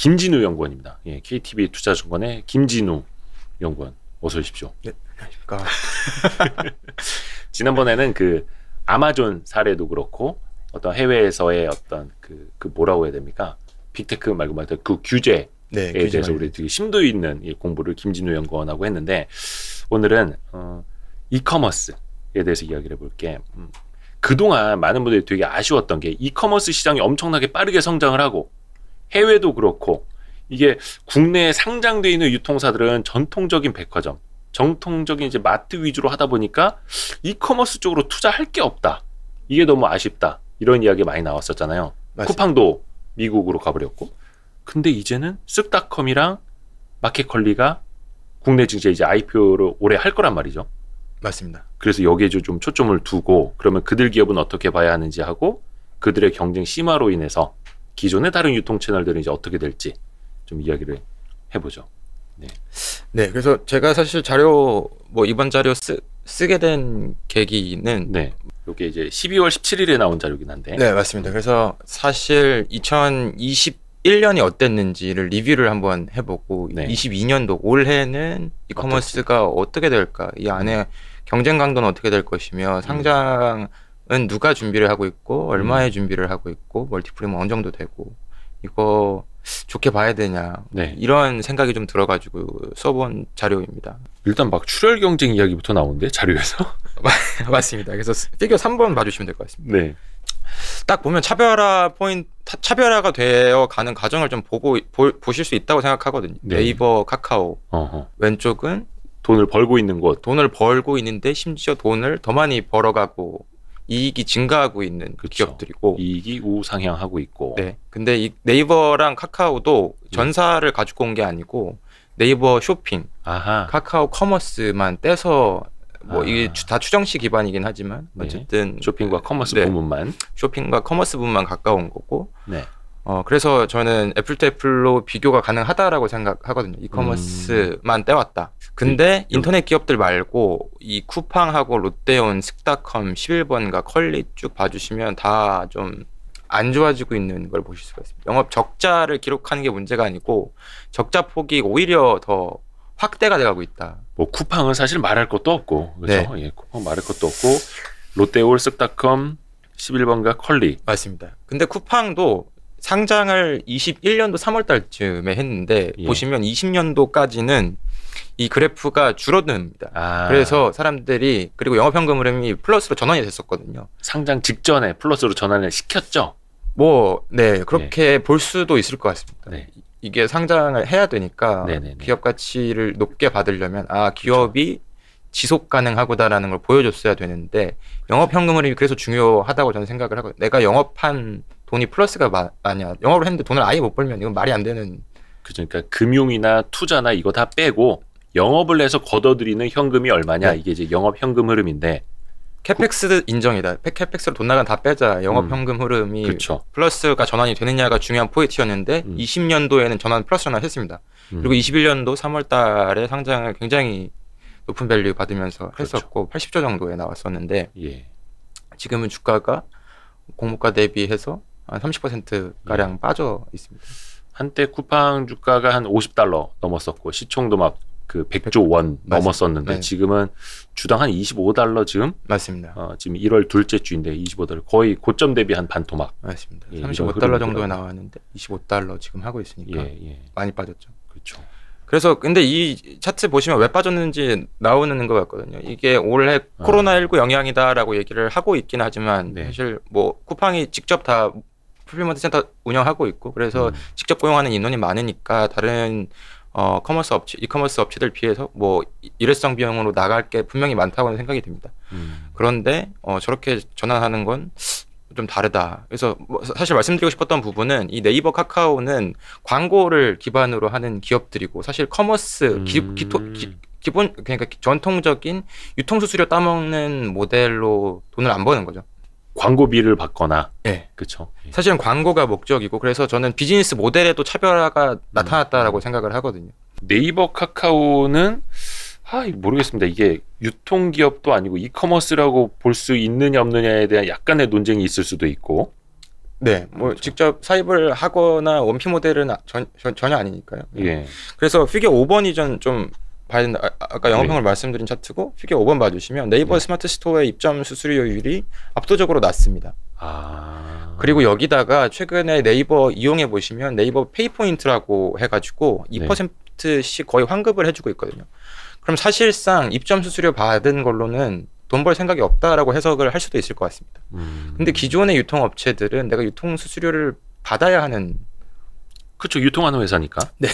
김진우 연구원입니다. 예, KTB 투자증권의 김진우 연구원, 어서 오십시오. 네, 안녕하십니까. 지난번에는 그 아마존 사례도 그렇고 어떤 해외에서의 어떤 그 뭐라고 해야 됩니까? 빅테크 말고 그 규제에 대해서 우리 되게 심도 있는 공부를 김진우 연구원하고 했는데, 오늘은 이커머스에 대해서 이야기를 해볼게. 그동안 많은 분들이 되게 아쉬웠던 게 이커머스 시장이 엄청나게 빠르게 성장을 하고, 해외도 그렇고, 이게 국내에 상장되어 있는 유통사들은 전통적인 백화점, 정통적인 이제 마트 위주로 하다 보니까 이커머스 쪽으로 투자할 게 없다. 이게 너무 아쉽다. 이런 이야기 많이 나왔었잖아요. 맞습니다. 쿠팡도 미국으로 가버렸고. 근데 이제는 쓱닷컴이랑 마켓컬리가 국내 증시에 이제 IPO를 올해 할 거란 말이죠. 맞습니다. 그래서 여기에 좀 초점을 두고, 그러면 그들 기업은 어떻게 봐야 하는지 하고, 그들의 경쟁 심화로 인해서 기존의 다른 유통 채널들은 이제 어떻게 될지 좀 이야기를 해보죠. 네, 그래서 제가 사실 자료 이번 자료 쓰게 된 계기는 이게 이제 12월 17일에 나온 자료긴 한데. 네, 맞습니다. 그래서 사실 2021년이 어땠는지를 리뷰를 한번 해보고 22년도 올해는 이커머스가 어떻게 될까, 이 안에 경쟁 강도는 어떻게 될 것이며 상장은 누가 준비를 하고 있고 얼마의 준비를 하고 있고 멀티플은 어느 정도 되고 이거 좋게 봐야 되냐, 이런 생각이 좀 들어가지고 써본 자료입니다. 일단 막 출혈 경쟁 이야기부터 나오는데 자료에서. 맞습니다. 그래서 피겨 3번 봐주시면 될 것 같습니다. 네. 딱 보면 차별화가 되어 가는 과정을 좀 보실 수 있다고 생각하거든요. 네이버, 카카오. 왼쪽은 돈을 벌고 있는 곳. 돈을 벌고 있는데 심지어 돈을 더 많이 벌어가고 이익이 증가하고 있는 기업들이고, 이익이 우상향하고 있고. 네. 근데 이 네이버랑 카카오도 전사를 가지고 온 게 아니고 네이버 쇼핑, 카카오 커머스만 떼서 이게 다 추정시 기반이긴 하지만 어쨌든 쇼핑과 커머스 부문만, 쇼핑과 커머스 부문만 가까운 거고. 그래서 저는 애플 또 애플로 비교가 가능하다라고 생각하거든요. 이커머스만 떼왔다. 근데 인터넷 기업들 말고 이 쿠팡하고 롯데온, 쓱닷컴, 11번가 컬리 쭉 봐주시면 다 좀 안 좋아지고 있는 걸 보실 수가 있습니다. 영업 적자를 기록하는 게 문제가 아니고 적자 폭이 오히려 더 확대가 돼가고 있다. 쿠팡은 사실 말할 것도 없고, 그렇죠? 네. 쿠팡 말할 것도 없고, 롯데올, 쓱닷컴, 11번가 컬리. 맞습니다. 근데 쿠팡도 상장을 21년도 3월 달쯤에 했는데 보시면 20년도까지는 이 그래프가 줄어듭니다. 그래서 사람들이, 그리고 영업현금 흐름이 플러스로 전환이 됐었거든요. 상장 직전에 플러스로 전환을 시켰죠? 그렇게 볼 수도 있을 것 같습니다. 이게 상장을 해야 되니까 기업 가치를 높게 받으려면 기업이 지속 가능하구다라는 걸 보여줬어야 되는데, 영업현금 흐름이 그래서 중요하다고 저는 생각을 하거든요. 내가 영업한 돈이 플러스가 아니야. 영업을 했는데 돈을 아예 못 벌면 이건 말이 안 되는. 그러니까 금융이나 투자나 이거 다 빼고 영업을 해서 걷어들이는 현금이 얼마냐, 이게 이제 영업현금 흐름인데, 캐펙스 인정이다. 캐펙스로 돈 나간 다 빼자. 영업현금 흐름이 플러스가 전환이 되느냐가 중요한 포인트였는데 20년도에는 플러스 전환했습니다. 그리고 21년도 3월 달에 상장을 굉장히 높은 밸류 받으면서 했었고 80조 정도에 나왔었는데 지금은 주가가 공모가 대비해서 한 30%가량 빠져 있습니다. 한때 쿠팡 주가가 한 $50 넘었었고 시총도 막 그 100조 원 넘었었는데 지금은 주당 한 $25 지금? 맞습니다. 지금 1월 둘째 주인데 $25 거의 고점 대비 한 반토막. 맞습니다. $35 정도에 나왔는데 $25 지금 하고 있으니까 많이 빠졌죠. 그렇죠. 그래서 근데 이 차트 보시면 왜 빠졌는지 나오는 것 같거든요. 이게 올해 코로나19 영향이다라고 얘기를 하고 있긴 하지만 사실 쿠팡이 직접 다 풀필먼트 센터 운영하고 있고, 그래서 직접 고용하는 인원이 많으니까 다른 이커머스 업체들 비해서 일회성 비용으로 나갈 게 분명히 많다고는 생각이 듭니다. 그런데 저렇게 전환하는 건 좀 다르다. 그래서 사실 말씀드리고 싶었던 부분은 이 네이버, 카카오는 광고를 기반으로 하는 기업들이고, 사실 커머스 기본, 그러니까 전통적인 유통수수료 따먹는 모델로 돈을 안 버는 거죠. 광고비를 받거나. 그렇죠. 사실은 광고가 목적이고, 그래서 저는 비즈니스 모델에도 차별화가 나타났다라고 생각을 하거든요. 네이버, 카카오는 모르겠습니다. 이게 유통기업도 아니고 이커머스라고 볼 수 있느냐 없느냐에 대한 약간의 논쟁이 있을 수도 있고, 네, 뭐 그렇죠. 직접 사입을 하거나 원피 모델은 전혀 아니니까요. 예. 그래서 피겨 5번이 좀 봐야 된다. 아까 영업형을 말씀드린 차트고 피겨 5번 봐주시면 네이버 스마트 스토어의 입점 수수료율이 압도적으로 낮습니다. 그리고 여기다가 최근에 네이버 이용해 보시면 네이버 페이포인트라고 해가지고 2%씩 거의 환급을 해주고 있거든요. 그럼 사실상 입점 수수료 받은 걸로는 돈 벌 생각이 없다라고 해석을 할 수도 있을 것 같습니다. 근데 기존의 유통업체들은 내가 유통 수수료를 받아야 하는 그렇죠. 유통하는 회사니까. 네,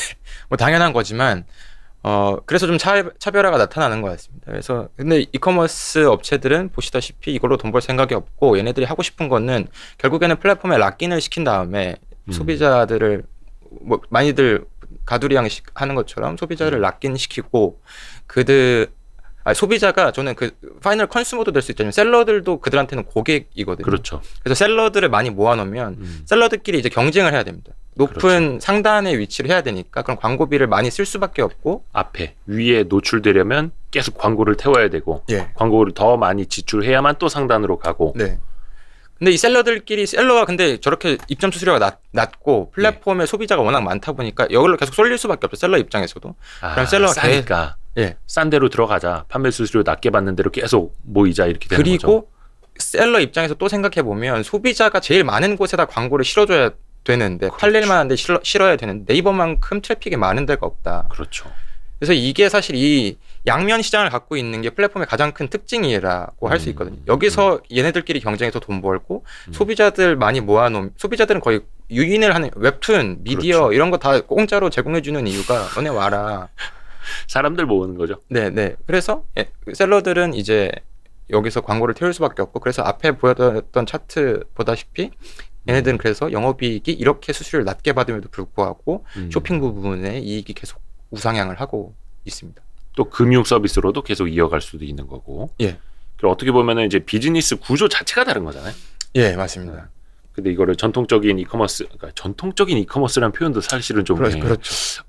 뭐 당연한 거지만 그래서 좀 차별화가 나타나는 것 같습니다. 그래서 근데 이커머스 업체들은 보시다시피 이걸로 돈 벌 생각이 없고 얘네들이 하고 싶은 거는 결국에는 플랫폼에 락인을 시킨 다음에 소비자들을 뭐 많이들 가두리양식 하는 것처럼 소비자를 락인 시키고 소비자가 저는 그 파이널 컨슈머도 될 수 있지만 셀러들도 그들한테는 고객이거든요. 그렇죠. 그래서 셀러들을 많이 모아놓으면 셀러들끼리 이제 경쟁을 해야 됩니다. 높은 그렇죠. 상단의 위치를 해야 되니까 그럼 광고비를 많이 쓸 수밖에 없고 앞에 위에 노출되려면 계속 광고를 태워야 되고 광고를 더 많이 지출해야만 또 상단으로 가고. 네. 근데 이 셀러가 근데 저렇게 입점 수수료가 낮고 플랫폼에 소비자가 워낙 많다 보니까 이걸로 계속 쏠릴 수밖에 없죠. 셀러 입장에서도. 그럼 셀러가 싸니까 싼 데로 들어가자. 판매 수수료 낮게 받는 대로 계속 모이자 이렇게 되는 거죠. 그리고 셀러 입장에서 또 생각해 보면 소비자가 제일 많은 곳에다 광고를 실어줘야 되는데 그렇죠. 팔릴 만한데 실어야 되는데 네이버만큼 트래픽이 많은 데가 없다. 그렇죠. 그래서 이게 사실 이 양면 시장을 갖고 있는 게 플랫폼의 가장 큰 특징이라고 할 수 있거든요. 여기서 얘네들끼리 경쟁해서 돈 벌고 소비자들 많이 모아놓으면 소비자들은 거의 유인을 하는 웹툰, 미디어 그렇죠. 이런 거 다 공짜로 제공해주는 이유가 너네 와라. 사람들 모으는 거죠. 네. 그래서 셀러들은 이제 여기서 광고를 태울 수밖에 없고 그래서 앞에 보였던 차트 보다시피 얘네들은 그래서 영업이익이 이렇게 수수료를 낮게 받음에도 불구하고 쇼핑 부분에 이익이 계속 우상향을 하고 있습니다. 또 금융 서비스로도 계속 이어갈 수도 있는 거고. 그리고 어떻게 보면은 이제 비즈니스 구조 자체가 다른 거잖아요. 맞습니다. 근데 이거를 전통적인 이커머스, 그러니까 전통적인 이커머스라는 표현도 사실은 좀 그렇죠.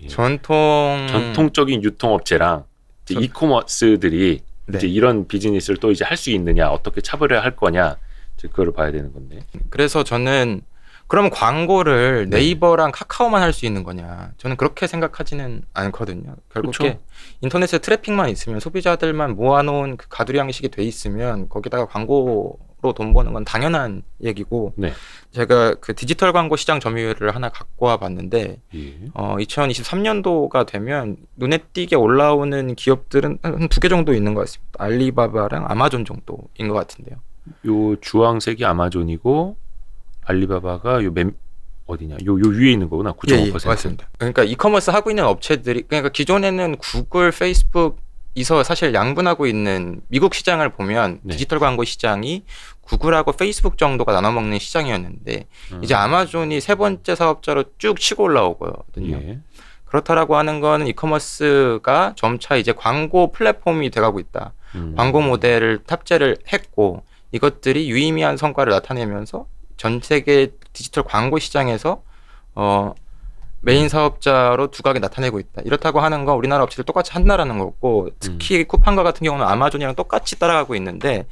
전통적인 유통업체랑 이제 이커머스들이 이제 이런 비즈니스를 또 이제 할 수 있느냐, 어떻게 차별화 할 거냐, 이제 그거를 봐야 되는 건데. 그래서 저는 그럼 광고를 네이버랑 카카오만 할 수 있는 거냐? 저는 그렇게 생각하지는 않거든요. 결국에 그렇죠. 인터넷에 트래픽만 있으면 소비자들만 모아놓은 그 가두리 양식이 돼 있으면 거기다가 광고로 돈 버는 건 당연한 얘기고 제가 그 디지털 광고 시장 점유율을 하나 갖고 와 봤는데 2023년도가 되면 눈에 띄게 올라오는 기업들은 한 2개 정도 있는 것 같습니다. 알리바바랑 아마존 정도인 것 같은데요. 요 주황색이 아마존이고 알리바바가 어디냐? 요 위에 있는 거구나. 9.5%. 맞습니다. 그러니까 이커머스 하고 있는 업체들이 그러니까 기존에는 구글, 페이스북에서 사실 양분하고 있는 미국 시장을 보면 디지털 광고 시장이 구글하고 페이스북 정도가 나눠 먹는 시장이었는데 이제 아마존이 세 번째 사업자로 쭉 치고 올라오거든요. 그렇다라고 하는 거는 이커머스가 점차 이제 광고 플랫폼이 돼가고 있다. 광고 모델을 탑재를 했고 이것들이 유의미한 성과를 나타내면서 전 세계 디지털 광고 시장에서 메인 사업자로 두각이 나타내고 있다. 이렇다고 하는 건 우리나라 업체들 똑같이 한다라는 거고 특히 쿠팡과 같은 경우는 아마존이랑 똑같이 따라가고 있는데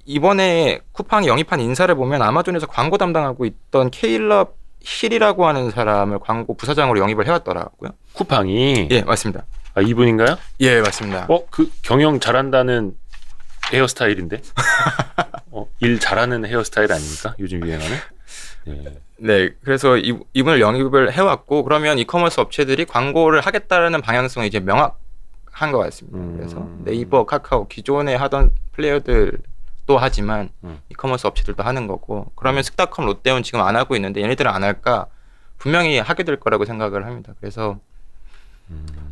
이번에 쿠팡이 영입한 인사를 보면 아마존에서 광고 담당하고 있던 케일러 힐이라고 하는 사람을 광고 부사장으로 영입을 해왔더라고요. 쿠팡이? 맞습니다. 아, 이분인가요? 맞습니다. 그 경영 잘한다는 헤어스타일인데? 일 잘하는 헤어스타일 아닙니까? 요즘 유행하는? 그래서 이분을 영입을 해왔고 그러면 이커머스 업체들이 광고를 하겠다라는 방향성이 이제 명확한 것 같습니다. 그래서 네이버, 카카오 기존에 하던 플레이어들도 하지만 이커머스 업체들도 하는 거고 그러면 스타컴, 롯데온 지금 안 하고 있는데 얘네들은 안 할까? 분명히 하게 될 거라고 생각을 합니다. 그래서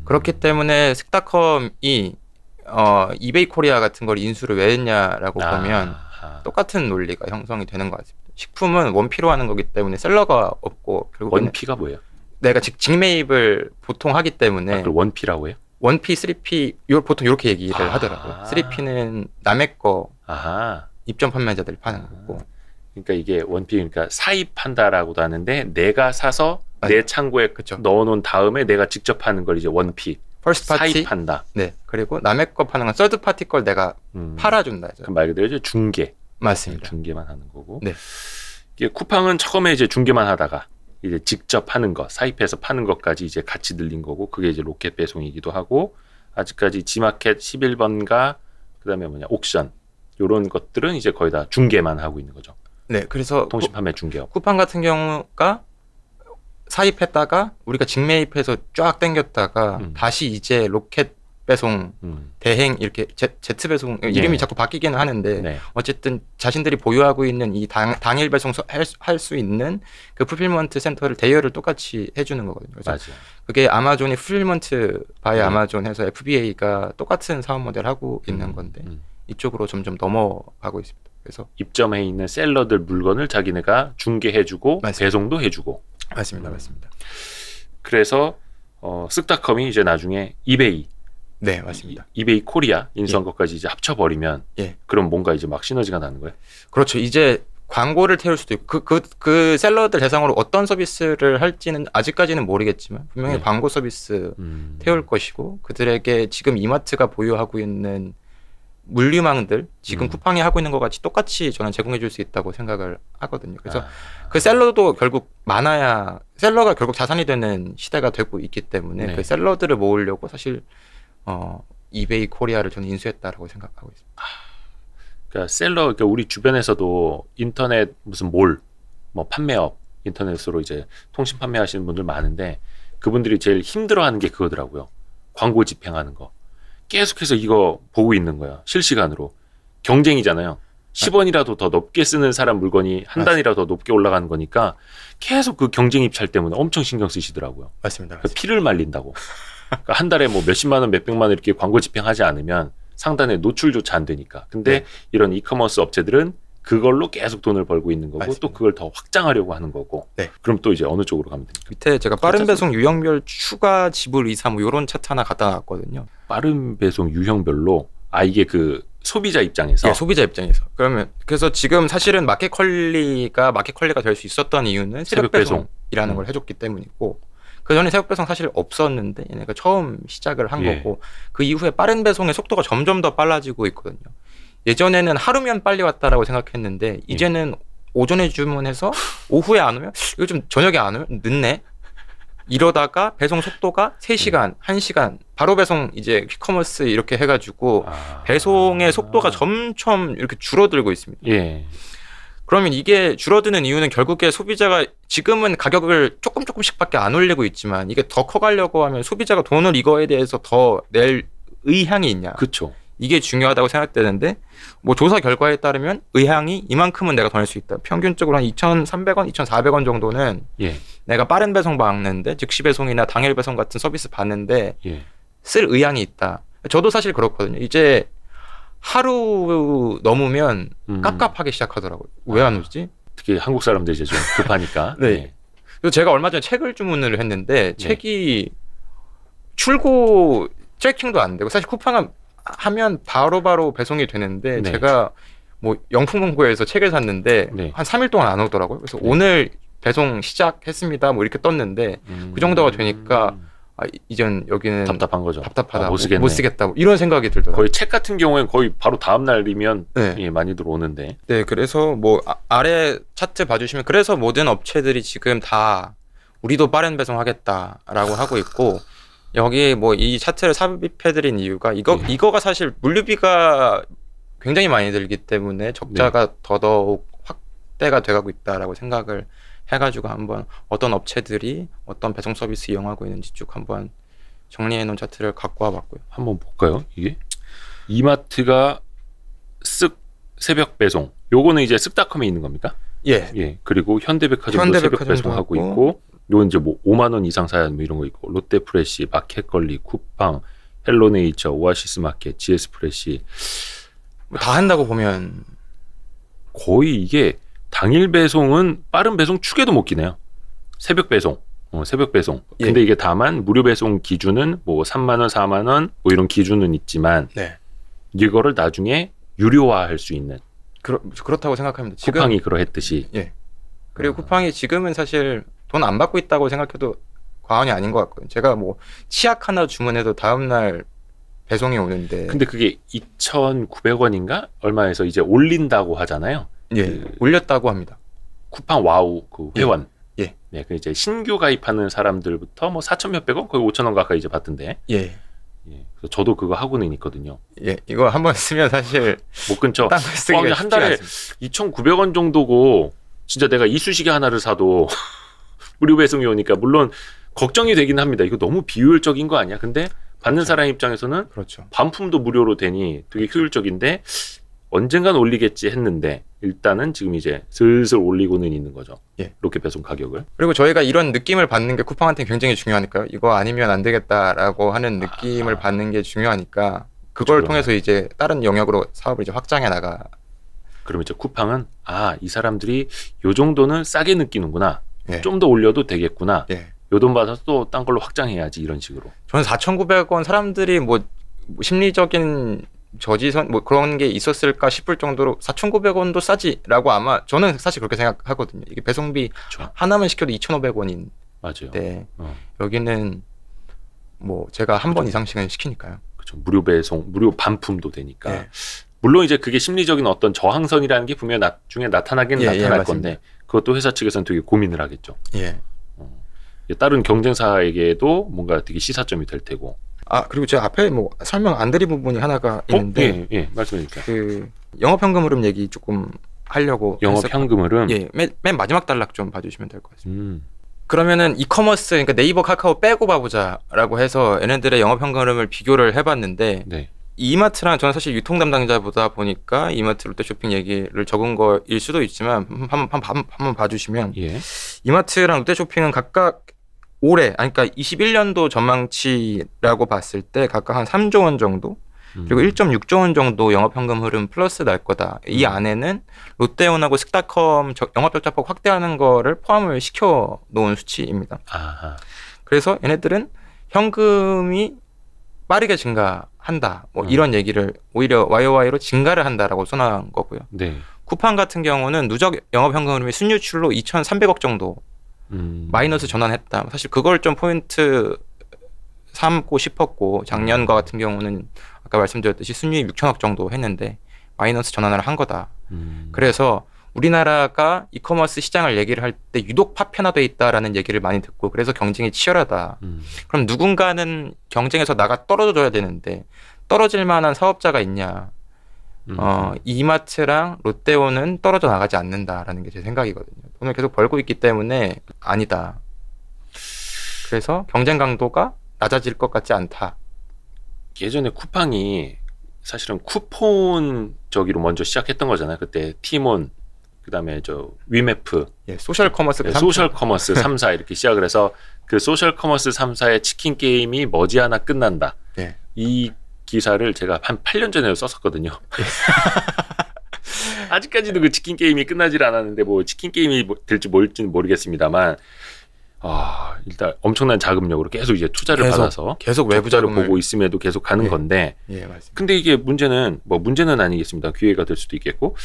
그렇기 때문에 스타컴이 이베이 코리아 같은 걸 인수를 왜 했냐라고 보면 똑같은 논리가 형성이 되는 것 같습니다. 식품은 원피로 하는 거기 때문에 셀러가 없고 결국에는 원피가 뭐예요? 내가 직매입을 보통 하기 때문에 그걸 원피라고 해요? 원피, 3P 보통 이렇게 얘기를 하더라고요. 3P는 남의 거 입점 판매자들이 파는 거고 그러니까 이게 원피 그러니까 사입한다라고도 하는데 내가 사서 내 창고에 넣어놓은 다음에 내가 직접 하는 걸 이제 원피 퍼스트 파티 사입한다. 그리고 남의 거 파는 건 서드 파티 걸 내가 팔아준다. 말 그대로 이제 중개. 맞습니다. 중개만 하는 거고. 이게 쿠팡은 처음에 이제 중개만 하다가 이제 직접 하는 것, 사입해서 파는 것까지 이제 같이 늘린 거고, 그게 이제 로켓 배송이기도 하고, 아직까지 G마켓 11번가 그다음에 옥션 이런 것들은 이제 거의 다 중개만 하고 있는 거죠. 네, 그래서 통신 판매 중개업. 쿠팡 같은 경우가 사입했다가 우리가 직매입해서 쫙 당겼다가 다시 이제 로켓 배송, 대행 이렇게 제트 배송 이름이 자꾸 바뀌기는 하는데 어쨌든 자신들이 보유하고 있는 이 당일 배송 할 수 있는 그 풀필먼트 센터를 대여를 똑같이 해주는 거거든요. 그래서 맞아요. 그게 아마존이 풀필먼트 바이 아마존 해서 FBA가 똑같은 사업 모델 하고 있는 건데 이쪽으로 점점 넘어가고 있습니다. 그래서 입점해 있는 셀러들 물건을 자기네가 중개해주고 배송도 해주고. 맞습니다. 맞습니다. 그래서 쓱닷컴이 이제 나중에 이베이, 네, 맞습니다. 이베이 코리아 인수한 것까지 이제 합쳐버리면 그럼 뭔가 이제 막 시너지가 나는 거예요? 그렇죠. 이제 광고를 태울 수도 있고 그 셀러들 대상으로 어떤 서비스를 할지는 아직까지는 모르겠지만 분명히 광고 서비스 태울 것이고, 그들에게 지금 이마트가 보유하고 있는 물류망들 지금 쿠팡이 하고 있는 것 같이 똑같이 저는 제공해 줄 수 있다고 생각을 하거든요. 그래서 그 셀러도 결국 많아야, 셀러가 결국 자산이 되는 시대가 되고 있기 때문에 그 셀러들을 모으려고 사실 이베이 코리아를 저는 인수했다라고 생각하고 있습니다. 그러니까 셀러, 그러니까 우리 주변에서도 인터넷 무슨 몰, 뭐 판매업, 인터넷으로 이제 통신 판매하시는 분들 많은데 그분들이 제일 힘들어하는 게 그거더라고요. 광고 집행하는 거. 계속해서 이거 보고 있는 거야. 실시간으로. 경쟁이잖아요. 10원이라도 더 높게 쓰는 사람 물건이 한 단이라도 더 높게 올라가는 거니까 계속 그 경쟁 입찰 때문에 엄청 신경 쓰시더라고요. 맞습니다. 그러니까 피를 말린다고. 그러니까 한 달에 뭐 몇십만 원, 몇백만 원 이렇게 광고 집행하지 않으면 상단에 노출조차 안 되니까. 근데 이런 이커머스 업체들은 그걸로 계속 돈을 벌고 있는 거고, 맞습니다. 또 그걸 더 확장하려고 하는 거고. 그럼 또 이제 어느 쪽으로 가면 됩니까? 밑에 제가 빠른 배송 유형별 추가 지불 의사 뭐 이런 차트 하나 갖다 놨거든요. 빠른 배송 유형별로, 이게 그 소비자 입장에서? 소비자 입장에서. 그래서 지금 사실은 마켓 컬리가 될 수 있었던 이유는 새벽 배송이라는 걸 해줬기 때문이고, 그 전에 새벽 배송 사실 없었는데 얘네가 처음 시작을 한 거고, 그 이후에 빠른 배송의 속도가 점점 더 빨라지고 있거든요. 예전에는 하루면 빨리 왔다라고 생각했는데 이제는 오전에 주문해서 오후에 안 오면 이거 좀 저녁에 안 오면 늦네. 이러다가 배송 속도가 3시간, 1시간 바로 배송 이제 퀵커머스 이렇게 해가지고 배송의 속도가 점점 이렇게 줄어들고 있습니다. 그러면 이게 줄어드는 이유는 결국에 소비자가 지금은 가격을 조금씩밖에 안 올리고 있지만 이게 더 커가려고 하면 소비자가 돈을 이거에 대해서 더 낼 의향이 있냐. 그렇죠. 이게 중요하다고 생각되는데, 뭐 조사 결과에 따르면 의향이 이만큼은 내가 더 낼 수 있다. 평균적으로 한 2,300원, 2,400원 정도는 내가 빠른 배송 받는데, 즉시 배송이나 당일 배송 같은 서비스 받는데 쓸 의향이 있다. 저도 사실 그렇거든요. 이제 하루 넘으면 깝깝하기 시작하더라고요. 왜 안 오지? 특히 한국 사람들 이제 좀 급하니까. 그래서 제가 얼마 전에 책을 주문을 했는데 책이 출고 트래킹도 안 되고, 사실 쿠팡은 하면 바로바로 배송이 되는데 제가 뭐 영풍문고에서 책을 샀는데 한 3일 동안 안 오더라고요. 그래서 오늘 배송 시작했습니다 뭐 이렇게 떴는데 그 정도가 되니까 이젠 여기는 답답한 거죠. 답답하다. 못 쓰겠다. 뭐 이런 생각이 들더라고요. 거의 책 같은 경우에는 거의 바로 다음 날이면 많이 들어오는데. 그래서 뭐 아래 차트 봐주시면, 그래서 모든 업체들이 지금 다 우리도 빠른 배송하겠다라고 하고 있고, 여기 뭐 이 차트를 삽입해드린 이유가 이거가 사실 물류비가 굉장히 많이 들기 때문에 적자가 더더욱 확대가 돼가고 있다라고 생각을 해가지고 한번 어떤 업체들이 어떤 배송 서비스 이용하고 있는지 쭉 한번 정리해 놓은 차트를 갖고 와봤고요. 한번 볼까요? 이게 이마트가 새벽 배송, 요거는 이제 쓱닷컴에 있는 겁니까? 그리고 현대백화점도 새벽 배송하고 있고, 요 이제 뭐 5만 원 이상 사야 뭐 이런 거 있고, 롯데프레시, 마켓컬리, 쿠팡, 헬로네이처, 오아시스 마켓, GS 프레시 뭐 다 한다고 보면 거의 이게 당일 배송은 빠른 배송 축에도 못 끼네요. 새벽 배송, 새벽 배송. 근데 이게 다만 무료 배송 기준은 뭐 3만 원, 4만 원 뭐 이런 기준은 있지만 이거를 나중에 유료화할 수 있는. 그렇다고 생각합니다. 쿠팡이 그러했듯이. 그리고 쿠팡이 지금은 사실 돈 안 받고 있다고 생각해도 과언이 아닌 것 같거든요. 제가 뭐 치약 하나 주문해도 다음날 배송이 오는데. 근데 그게 2,900원인가? 얼마에서 이제 올린다고 하잖아요. 올렸다고 합니다. 쿠팡 와우 그 회원. 예. 네, 그 이제 신규 가입하는 사람들부터 뭐 4천 몇백 원, 거의 5천 원 가까이 이제 받던데. 예. 예. 그래서 저도 그거 하고는 있거든요. 예. 이거 한번 쓰면 사실 못 끊죠. 쓰기가 한 달에 2,900원 정도고 진짜 내가 이쑤시개 하나를 사도 무료 배송이 오니까 물론 걱정이 되긴 합니다. 이거 너무 비효율적인 거 아니야? 근데 받는 그렇죠. 사람 입장에서는 그렇죠. 반품도 무료로 되니 되게 효율적인데 언젠간 올리겠지 했는데 일단은 지금 이제 슬슬 올리고는 있는 거죠. 예. 로켓 배송 가격을. 그리고 저희가 이런 느낌을 받는 게 쿠팡한테 굉장히 중요하니까요. 이거 아니면 안 되겠다라고 하는 느낌을 받는 게 중요하니까 그걸 그렇죠. 통해서 이제 다른 영역으로 사업을 이제 확장해 나가. 그러면 이제 쿠팡은 이 사람들이 요 정도는 싸게 느끼는구나. 예. 좀 더 올려도 되겠구나. 예. 요 돈 받아서 또 딴 걸로 확장해야지 이런 식으로. 저는 4,900원 사람들이 뭐 심리적인 저지선 뭐 그런 게 있었을까 싶을 정도로 4,900원도 싸지라고 아마 저는 사실 그렇게 생각하거든요. 이게 배송비 그렇죠. 하나만 시켜도 2,500원인데 맞아요. 여기는 뭐 제가 한 번 이상씩은 시키니까요. 그렇죠. 무료 배송, 무료 반품도 되니까. 예. 물론 이제 그게 심리적인 어떤 저항선이라는 게 분명 나중에 나타나긴 나타날 건데 그것도 회사 측에서는 되게 고민을 하겠죠. 예. 다른 경쟁사에게도 뭔가 되게 시사점이 될 테고. 그리고 제가 앞에 뭐 설명 안 드린 부분이 하나가 있는데 예, 말씀해 주세요. 그 영업현금 흐름 얘기 조금 하려고 영업현금 흐름. 예, 맨 마지막 단락 좀 봐주시면 될 것 같습니다. 그러면은 이커머스 그러니까 네이버 카카오 빼고 봐보자라고 해서 얘네들의 영업현금 흐름을 비교를 해봤는데 네. 이마트랑 저는 사실 유통 담당자보다 보니까 이마트 롯데쇼핑 얘기를 적은 거일 수도 있지만 한번 봐주시면 예. 이마트랑 롯데쇼핑은 각각 올해 그러니까 21년도 전망치라고 봤을 때 각각 한 3조 원 정도 그리고 1.6조 원 정도 영업현금 흐름 플러스 날 거다. 이 안에는 롯데온하고 스타컴 영업적자폭 확대하는 거를 포함을 시켜 놓은 수치입니다. 아하. 그래서 얘네들은 현금이 빠르게 증가한다. 뭐 이런 얘기를 오히려 YOY로 증가를 한다라고 써놓은 거고요. 네. 쿠팡 같은 경우는 누적 영업현금 흐름이 순유출로 2,300억 정도 마이너스 전환했다. 사실 그걸 좀 포인트 삼고 싶었고 작년과 같은 경우는 아까 말씀드렸듯이 순유입 6천억 정도 했는데 마이너스 전환을 한 거다. 그래서 우리나라가 이커머스 시장을 얘기를 할 때 유독 파편화돼 있다라는 얘기를 많이 듣고 그래서 경쟁이 치열하다. 그럼 누군가는 경쟁에서 나가 떨어져야 되는데 떨어질 만한 사업자가 있냐. 이마트랑 롯데온은 떨어져 나가지 않는다라는 게 제 생각이거든요. 돈을 계속 벌고 있기 때문에 아니다. 그래서 경쟁 강도가 낮아질 것 같지 않다. 예전에 쿠팡이 사실은 쿠폰 저기로 먼저 시작했던 거잖아요. 그때 티몬 그다음에 저 위메프 소셜 커머스 소셜 커머스 3사 이렇게 시작을 해서 그 소셜 커머스 3사의 치킨 게임이 머지않아 끝난다. 예. 이 기사를 제가 한 8년 전에 썼었거든요. 아직까지도 그 치킨 게임이 끝나질 않았는데 뭐 치킨 게임이 될지 뭘지는 모르겠습니다만 일단 엄청난 자금력으로 계속 이제 투자를 받아서 계속 외부 자금을 보고 있음에도 계속 가는 건데. 예, 맞습니다. 근데 이게 문제는 아니겠습니다. 기회가 될 수도 있겠고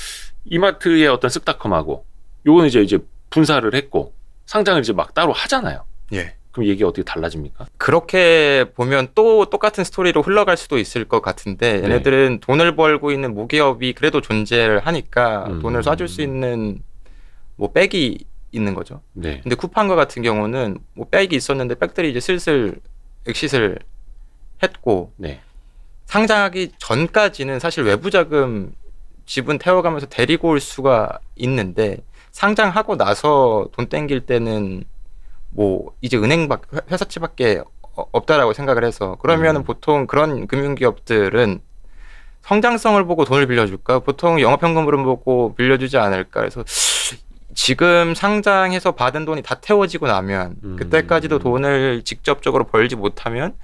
이마트의 어떤 쓱닷컴하고 요거는 이제 분사를 했고 상장을 이제 막 따로 하잖아요. 예. 그럼 얘기가 어떻게 달라집니까? 그렇게 보면 또 똑같은 스토리로 흘러갈 수도 있을 것 같은데 얘네들은 돈을 벌고 있는 무기업이 그래도 존재를 하니까 돈을 쏴줄 수 있는 뭐 백이 있는 거죠. 네. 근데 쿠팡과 같은 경우는 뭐 백이 있었는데 백들이 이제 슬슬 엑싯을 했고 네. 상장하기 전까지는 사실 외부 자금 지분 태워가면서 데리고 올 수가 있는데 상장하고 나서 돈 땡길 때는 뭐 이제 회사채밖에 없다라고 생각을 해서 그러면은 보통 그런 금융기업들은 성장성을 보고 돈을 빌려줄까? 보통 영업현금으로 보고 빌려주지 않을까? 그래서 지금 상장해서 받은 돈이 다 태워지고 나면 그때까지도 돈을 직접적으로 벌지 못하면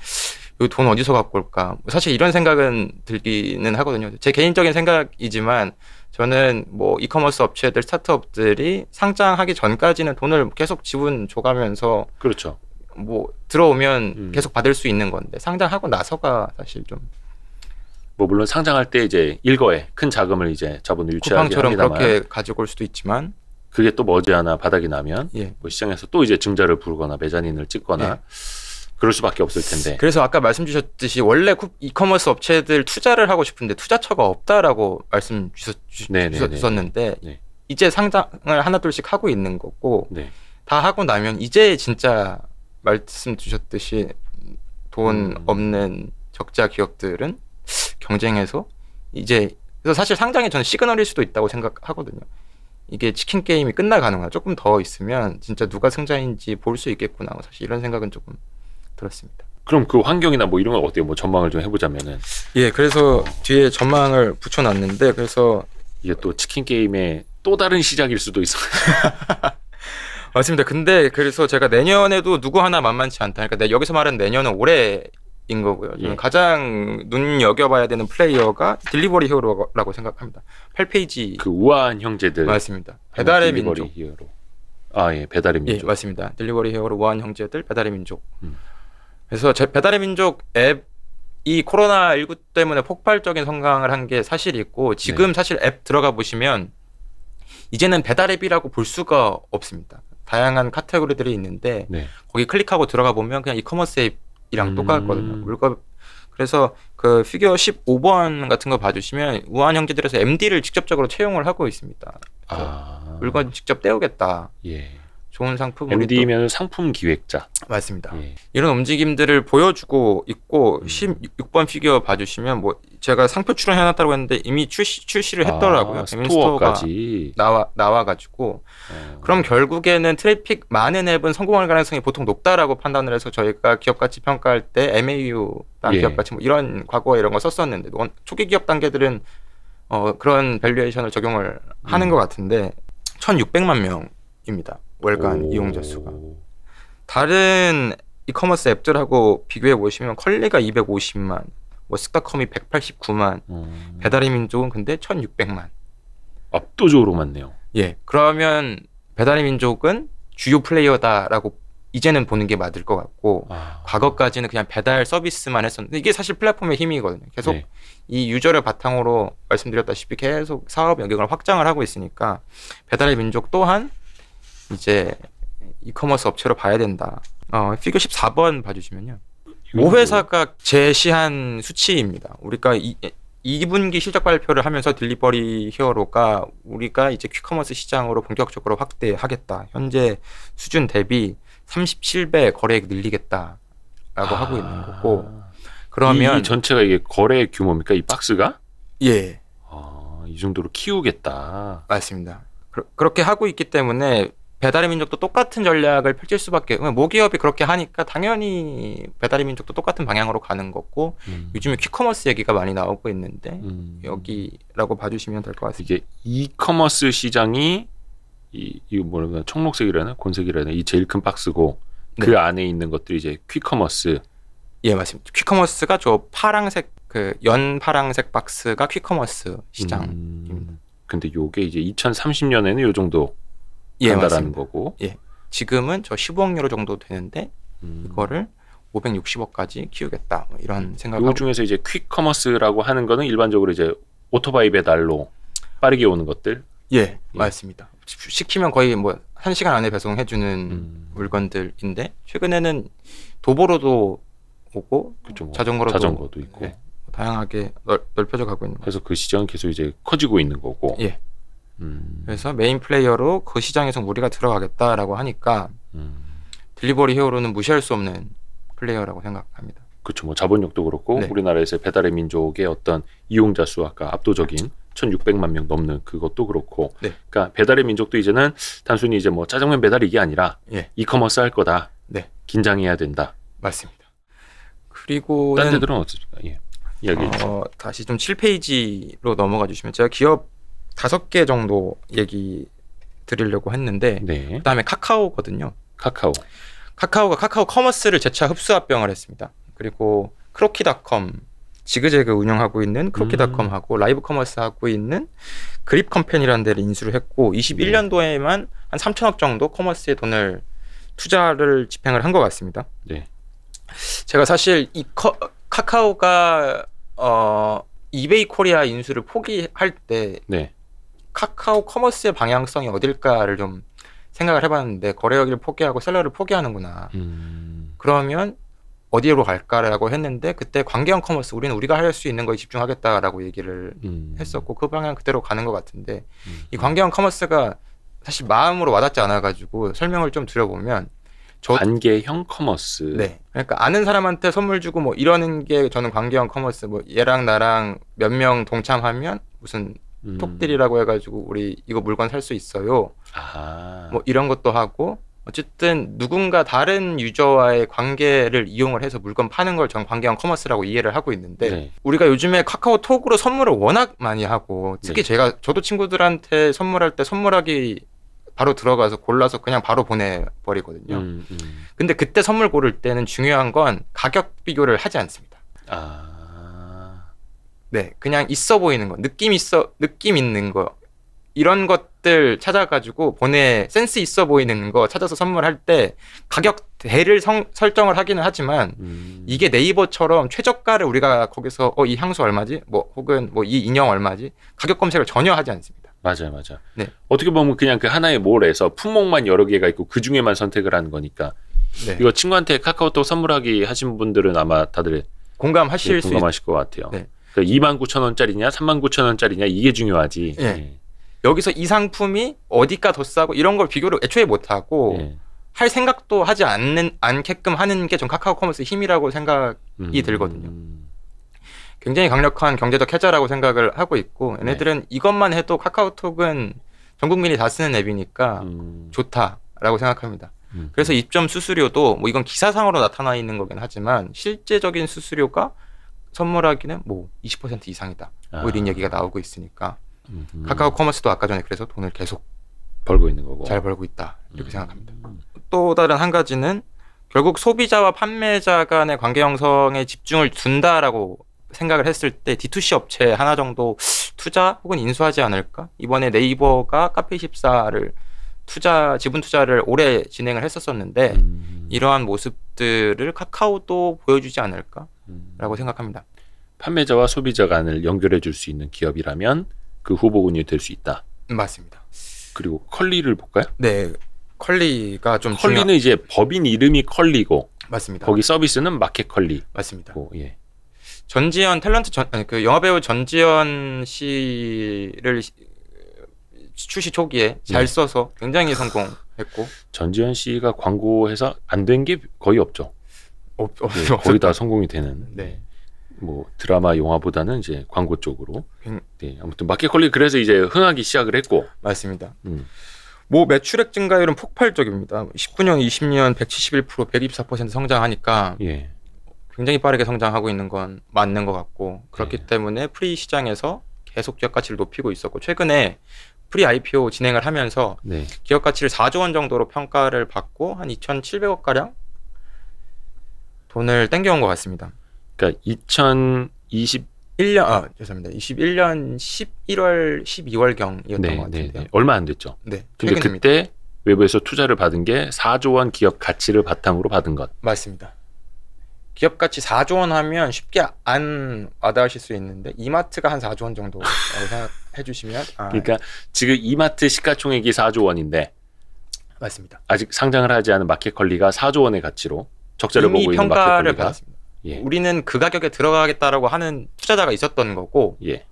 이 돈 어디서 갖고 올까? 사실 이런 생각은 들기는 하거든요. 제 개인적인 생각이지만 저는 뭐 이커머스 업체들, 스타트업들이 상장하기 전까지는 돈을 계속 지분 줘가면서 그렇죠. 뭐 들어오면 계속 받을 수 있는 건데 상장하고 나서가 사실 좀 뭐 물론 상장할 때 이제 일거에 큰 자금을 이제 자본을 유치하게 쿠팡처럼 합니다만 그렇게 가지고 올 수도 있지만 그게 또 머지않아 바닥이 나면 예. 뭐 시장에서 또 이제 증자를 부르거나 메자닌을 찍거나 예. 그럴 수밖에 없을 텐데. 그래서 아까 말씀 주셨듯이 원래 이커머스 업체들 투자를 하고 싶은데 투자처가 없다라고 말씀 주셨는데 네. 이제 상장을 하나둘씩 하고 있는 거고 네. 다 하고 나면 이제 진짜 말씀 주셨듯이 돈 없는 적자 기업들은 경쟁해서 이제 그래서 사실 상장이 저는 시그널일 수도 있다고 생각하거든요. 이게 치킨 게임이 끝나가는구나. 조금 더 있으면 진짜 누가 승자인지 볼 수 있겠구나. 사실 이런 생각은 조금 들었습니다. 그럼 그 환경이나 뭐 이런 건 어때요? 뭐 전망을 좀 해보자면은. 예, 그래서 뒤에 전망을 붙여놨는데 그래서 이게 또 치킨 게임의 또 다른 시작일 수도 있어요. 맞습니다. 근데 그래서 제가 내년에도 누구 하나 만만치 않다. 그러니까 여기서 말하는 내년은 올해인 거고요. 저는 가장 눈여겨봐야 되는 플레이어가 딜리버리 히어로라고 생각합니다. 8페이지. 그 우아한 형제들. 맞습니다. 배달의 딜리버리 민족. 히어로. 아, 예, 배달의 민족. 예, 맞습니다. 딜리버리 히어로 우아한 형제들 배달의 민족. 그래서 배달의 민족 앱이 코로나19 때문에 폭발적인 성장을 한 게 사실이고 지금 사실 앱 들어가 보시면 이제는 배달 앱이라고 볼 수가 없습니다. 다양한 카테고리들이 있는데 거기 클릭하고 들어가 보면 그냥 이커머스 앱이랑 똑같거든요. 그래서 그 피규어 15번 같은 거 봐주시면 우한 형제들에서 MD를 직접적으로 채용을 하고 있습니다. 물건 직접 떼오겠다. 예. 좋은 상품. MD면 상품 기획자. 맞습니다. 예. 이런 움직임들을 보여주고 있고 16번 피규어 봐주시면 뭐 제가 상표 출원해놨다고 했는데 이미 출시를 했더라고요. 스토어까지 나와가지고 그럼 결국에는 트래픽 많은 앱은 성공할 가능성이 보통 높다라고 판단을 해서 저희가 기업 가치 평가할 때 MAU 기업 가치 뭐 이런 과거에 이런 거 썼었는데 초기 기업 단계들은 그런 밸류에이션을 적용을 하는 것 같은데 1,600만 명입니다. 월간 이용자 수가. 다른 이커머스 앱들하고 비교해 보시면 컬리가 250만, 뭐 스타컴이 189만, 배달의 민족은 근데 1,600만. 압도적으로 많네요. 예, 그러면 배달의 민족은 주요 플레이어다라고 이제는 보는 게 맞을 것 같고 과거까지는 그냥 배달 서비스만 했었는데 이게 사실 플랫폼의 힘이거든요. 계속 이 유저를 바탕으로 말씀드렸다시피 계속 사업 영역을 확장을 하고 있으니까 배달의 민족 또한 이제 이커머스 업체로 봐야 된다. 피규어 14번 봐주시면요. 5회사가 제시한 수치입니다. 우리가 2분기 실적 발표를 하면서 딜리버리 히어로가 우리가 이제 퀵커머스 시장으로 본격적으로 확대하겠다. 현재 수준 대비 37배 거래액 늘리겠다라고 하고 있는 거고. 그러면 이 전체가 이게 거래 규모입니까? 이 박스가? 예. 이 정도로 키우겠다. 맞습니다. 그렇게 하고 있기 때문에 배달의 민족도 똑같은 전략을 펼칠 수밖에. 모기업이 그렇게 하니까 당연히 배달의 민족도 똑같은 방향으로 가는 거고 요즘에 퀵커머스 얘기가 많이 나오고 있는데 여기라고 봐주시면 될 것 같습니다. 이게 이커머스 시장이 이거 뭐냐 청록색이라나 곤색이라나 이 제일 큰 박스고 그 안에 있는 것들이 이제 퀵커머스. 예, 맞습니다. 퀵커머스가 저 파랑색 그 연파랑색 박스가 퀵커머스 시장입니다. 근데 요게 이제 2030년에는 요 정도 간다라는 거고. 예. 지금은 저 15억 유로 정도 되는데 이거를 560억까지 키우겠다. 뭐 이런 생각을. 요 중에서 이제 퀵커머스라고 하는 거는 일반적으로 이제 오토바이 배달로 빠르게 오는 것들. 예, 맞습니다. 시키면 거의 뭐 1시간 안에 배송해 주는 물건들인데 최근에는 도보로도 오고 그쵸, 뭐 자전거도 있고. 예, 다양하게 넓혀져 가고 있는 거죠. 그래서 그 시장은 계속 이제 커지고 있는 거고. 예. 그래서 메인 플레이어로 그 시장에서 우리가 들어가겠다라고 하니까 딜리버리 히어로는 무시할 수 없는 플레이어라고 생각합니다. 그렇죠. 뭐 자본력도 그렇고 우리나라에서 배달의 민족의 어떤 이용자 수 아까 압도적인 1,600만 명 넘는 그것도 그렇고. 그러니까 배달의 민족도 이제는 단순히 이제 뭐 짜장면 배달 이게 아니라 이커머스 할 거다. 긴장해야 된다. 맞습니다. 그리고 딴 데들은 어떻습니까? 예. 이야기해 주시죠. 다시 좀 7페이지로 넘어가 주시면 제가 기업 5개 정도 얘기 드리려고 했는데 그다음에 카카오거든요. 카카오가 카카오 커머스를 재차 흡수 합병을 했습니다. 그리고 크로키닷컴 지그재그 운영하고 있는 크로키닷컴하고 라이브 커머스 하고 있는 그립 컴퍼니라는 데를 인수를 했고 21년도에만 한 3천억 정도 커머스에 돈을 투자를 집행을 한 것 같습니다. 제가 사실 이 카카오가 이베이 코리아 인수를 포기할 때 카카오 커머스의 방향성이 어딜까를 좀 생각을 해봤는데 거래액을 포기하고 셀러를 포기하는구나. 그러면 어디로 갈까라고 했는데 그때 관계형 커머스 우리는 우리가 할 수 있는 거에 집중하겠다라고 얘기를 했었고 그 방향 그대로 가는 것 같은데 이 관계형 커머스가 사실 마음으로 와닿지 않아가지고 설명을 좀 드려보면 관계형 커머스. 네. 그러니까 아는 사람한테 선물 주고 뭐 이러는 게 저는 관계형 커머스 뭐 얘랑 나랑 몇 명 동참하면 무슨 톡딜이라고 해가지고 우리 이거 물건 살 수 있어요. 아하. 뭐 이런 것도 하고 어쨌든 누군가 다른 유저와의 관계를 이용을 해서 물건 파는 걸 전 관계형 커머스라고 이해를 하고 있는데 네. 우리가 요즘에 카카오톡으로 선물을 워낙 많이 하고 특히 네. 저도 친구들한테 선물할 때 선물하기 바로 들어가서 골라서 그냥 바로 보내버리거든요. 근데 그때 선물 고를 때는 중요한 건 가격 비교를 하지 않습니다. 네, 그냥 있어 보이는 거, 느낌 있는 거 이런 것들 찾아가지고 센스 있어 보이는 거 찾아서 선물할 때 가격대를 설정을 하기는 하지만 이게 네이버처럼 최저가를 우리가 거기서 이 향수 얼마지? 뭐 혹은 뭐 이 인형 얼마지? 가격 검색을 전혀 하지 않습니다. 맞아요. 네. 어떻게 보면 그냥 그 하나의 몰에서 품목만 여러 개가 있고 그 중에만 선택을 하는 거니까 네. 이거 친구한테 카카오톡 선물하기 하신 분들은 아마 다들 공감하실 것 같아요. 네. 그러니까 29,000원짜리냐 39,000원짜리냐 이게 중요하지. 네. 네. 여기서 이 상품이 어디가 더 싸고 이런 걸 비교를 애초에 못하고 네. 할 생각도 하지 않게끔 하는 게 전 카카오 커머스의 힘이라고 생각이 들거든요. 굉장히 강력한 경제적 해자라고 생각을 하고 있고 얘네들은 네. 이것만 해도 카카오톡은 전 국민이 다 쓰는 앱이니까 좋다라고 생각합니다. 그래서 입점 수수료도 뭐 이건 기사상으로 나타나 있는 거긴 하지만 실제적인 수수료가 선물하기는 뭐 20% 이상이다. 뭐 이런 얘기가 나오고 있으니까 카카오 커머스도 아까 전에 그래서 돈을 계속 벌고 있는 거고 잘 벌고 있다 이렇게 생각합니다. 또 다른 한 가지는 결국 소비자와 판매자 간의 관계 형성에 집중을 둔다라고 생각을 했을 때 D2C 업체 하나 정도 투자 혹은 인수하지 않을까? 이번에 네이버가 카페24를 지분 투자를 오래 진행을 했었는데 이러한 모습들을 카카오도 보여주지 않을까라고 생각합니다. 판매자와 소비자 간을 연결해 줄 수 있는 기업이라면 그 후보군이 될 수 있다. 맞습니다. 그리고 컬리를 볼까요? 네, 컬리가 좀 컬리는 이제 법인 이름이 컬리고 맞습니다. 거기 서비스는 마켓 컬리. 맞습니다. 예. 전지현 그 영화배우 전지현 씨를 출시 초기에 잘 써서 굉장히 성공했고 전지현 씨가 광고해서 안 된 게 거의 없죠. 네, 거의 다 성공이 되는. 네. 뭐 드라마 영화보다는 이제 광고 쪽으로. 네, 아무튼 마켓컬리 그래서 이제 흥하기 시작을 했고. 맞습니다. 뭐 매출액 증가율은 폭발적입니다. 19년, 20년 171%, 124% 성장하니까 예. 굉장히 빠르게 성장하고 있는 건 맞는 것 같고 그렇기 때문에 프리 시장에서 계속 기업 가치를 높이고 있었고 최근에 프리 IPO 진행을 하면서 네. 기업 가치를 4조 원 정도로 평가를 받고 한 2,700억 가량 돈을 땡겨온 것 같습니다. 그러니까 2021년 죄송합니다. 21년 11월 12월 경이었던 것 같은데요. 네. 얼마 안 됐죠. 네. 근데 그때 외부에서 투자를 받은 게 4조 원 기업 가치를 바탕으로 받은 것. 맞습니다. 기업 가치 4조 원 하면 쉽게 안 와닿으실 수 있는데 이마트가 한 4조 원 정도 생각해 주시면 그러니까 지금 이마트 시가총액이 4조 원인데 맞습니다. 아직 상장을 하지 않은 마켓컬리가 4조 원의 가치로 적자를 보고 있는 평가를 받았습니다. 예. 우리는 그 가격에 들어가겠다라고 하는 투자자가 있었던 거고 예.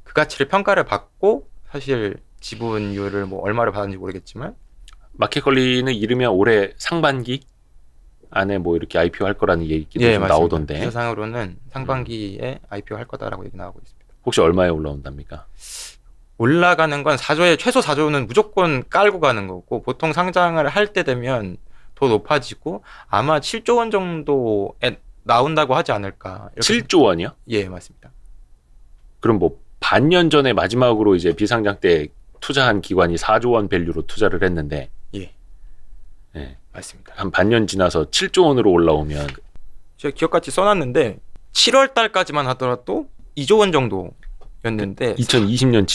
그 가치를 평가를 받고 사실 지분율을 뭐 얼마를 받았는지 모르겠지만 마켓컬리는 이르면 올해 상반기 안에 뭐 이렇게 IPO 할 거라는 얘기도 좀 나오던데. 기사상으로는 상반기에 IPO 할 거다라고 얘기 나오고 있습니다. 혹시 얼마에 올라온답니까? 올라가는 건 최소 4조는 무조건 깔고 가는 거고 보통 상장을 할 때 되면 더 높아지고 아마 7조 원 정도에 나온다고 하지 않을까. 7조 원이요? 예, 맞습니다. 그럼 뭐 반년 전에 마지막으로 이제 비상장 때 투자한 기관이 4조 원 밸류로 투자를 했는데 예. 네. 맞습니다. 한 반년 지나서 7조 원으로 올라오면 제가 기업가치 써놨는데 7월 달까지만 하더라도 2조 원 정도였는데 2020년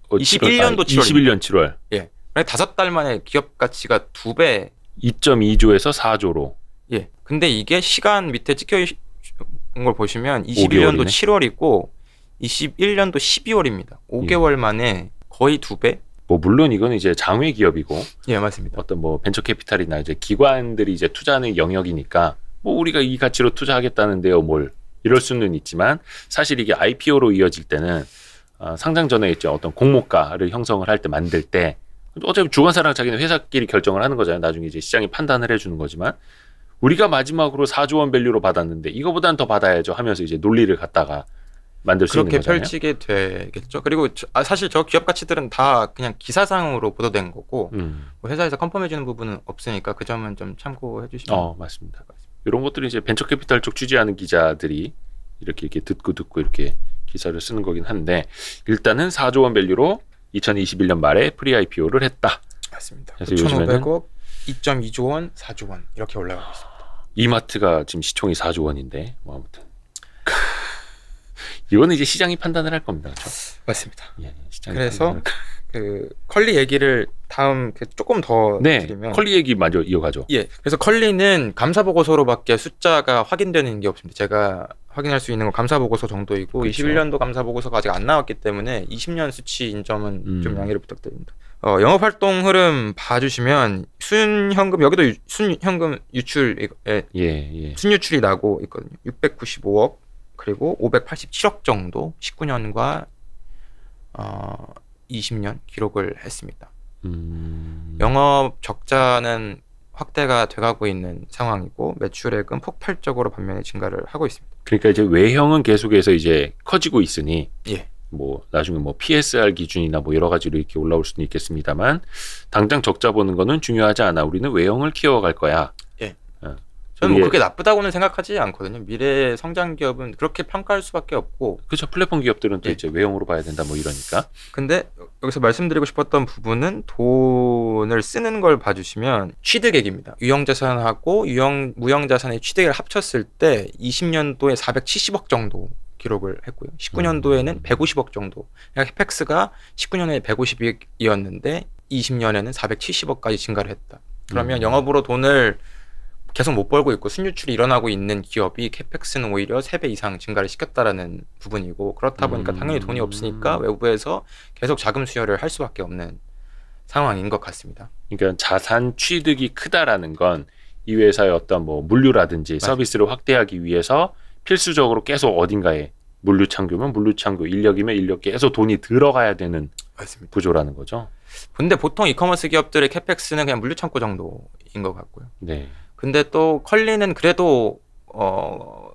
21년도 7월 21년 7월 예, 5달 만에 기업가치가 2배 2.2조에서 4조로 예. 근데 이게 시간 밑에 찍혀 있는 걸 보시면 21년도 7월이고 21년도 12월입니다. 5개월 만에 거의 2배. 뭐 물론 이건 이제 장외 기업이고 예, 맞습니다. 어떤 뭐 벤처 캐피탈이나 이제 기관들이 이제 투자하는 영역이니까 뭐 우리가 이 가치로 투자하겠다는데요, 뭘 이럴 수는 있지만 사실 이게 IPO로 이어질 때는 상장 전에 있죠 어떤 공모가를 형성을 할 때 만들 때 어차피 주관사랑 자기는 회사끼리 결정을 하는 거잖아요. 나중에 이제 시장이 판단을 해주는 거지만 우리가 마지막으로 4조 원 밸류로 받았는데 이거보다는 더 받아야죠 하면서 이제 논리를 갖다가 만들 수 있는 거잖아요. 그렇게 펼치게 되겠죠. 그리고 사실 저 기업 가치들은 다 그냥 기사상으로 보도된 거고 뭐 회사에서 컨펌해주는 부분은 없으니까 그 점은 좀 참고해 주시면. 맞습니다. 이런 것들이 이제 벤처캐피탈 쪽 취재하는 기자들이 이렇게 듣고 이렇게 기사를 쓰는 거긴 한데 일단은 4조 원 밸류로 2021년 말에 프리 IPO를 했다. 맞습니다. 9,500억, 2.2조 원, 4조 원 이렇게 올라가고 있습니다. 이마트가 지금 시총이 4조 원인데 뭐 아무튼 이거는 이제 시장이 판단을 할 겁니다. 그렇죠? 맞습니다. 예, 그래서 그 컬리 얘기를 다음 조금 더 드리면 컬리 얘기 마저 이어가죠. 예. 그래서 컬리는 감사 보고서로밖에 숫자가 확인되는 게 없습니다. 제가 확인할 수 있는 건 감사 보고서 정도이고 그렇죠. 21년도 감사 보고서가 아직 안 나왔기 때문에 20년 수치 인점은 좀 양해를 부탁드립니다. 영업 활동 흐름 봐주시면 순현금 여기도 순현금 유출 순유출이 나고 있거든요. 695억 그리고 587억 정도 19년과 20년 기록을 했습니다. 영업 적자는 확대가 돼가고 있는 상황이고 매출액은 폭발적으로 반면에 증가를 하고 있습니다. 그러니까 이제 외형은 계속해서 이제 커지고 있으니 뭐 나중에 뭐 PSR 기준이나 뭐 여러 가지로 이렇게 올라올 수는 있겠습니다만 당장 적자 보는 거는 중요하지 않아. 우리는 외형을 키워갈 거야. 저는 뭐 그게 나쁘다고는 생각하지 않거든요. 미래 성장 기업은 그렇게 평가할 수밖에 없고. 그렇죠. 플랫폼 기업들은 또 이제 외형으로 봐야 된다 뭐 이러니까. 근데 여기서 말씀드리고 싶었던 부분은 돈을 쓰는 걸 봐주시면 취득액입니다. 유형자산하고 무형자산의 취득액을 합쳤을 때 20년도에 470억 정도 기록을 했고요. 19년도에는 150억 정도. 그러니까 캐펙스가 19년에 150억이었는데 20년에는 470억까지 증가를 했다. 그러면 영업으로 돈을 계속 못 벌고 있고 순유출이 일어나고 있는 기업이 캐펙스는 오히려 3배 이상 증가를 시켰다라는 부분이고 그렇다 보니까 당연히 돈이 없으니까 외부에서 계속 자금 수혈을 할 수밖에 없는 상황인 것 같습니다. 그러니까 자산 취득이 크다라는 건 이 회사의 어떤 뭐 물류라든지 맞습니다. 서비스를 확대하기 위해서 필수적으로 계속 어딘가에 물류 창구면 물류 창구, 인력이면 인력 계속 돈이 들어가야 되는 맞습니다. 구조라는 거죠. 근데 보통 이커머스 기업들의 캐펙스는 그냥 물류 창구 정도인 것 같고요. 네. 근데 또 컬리는 그래도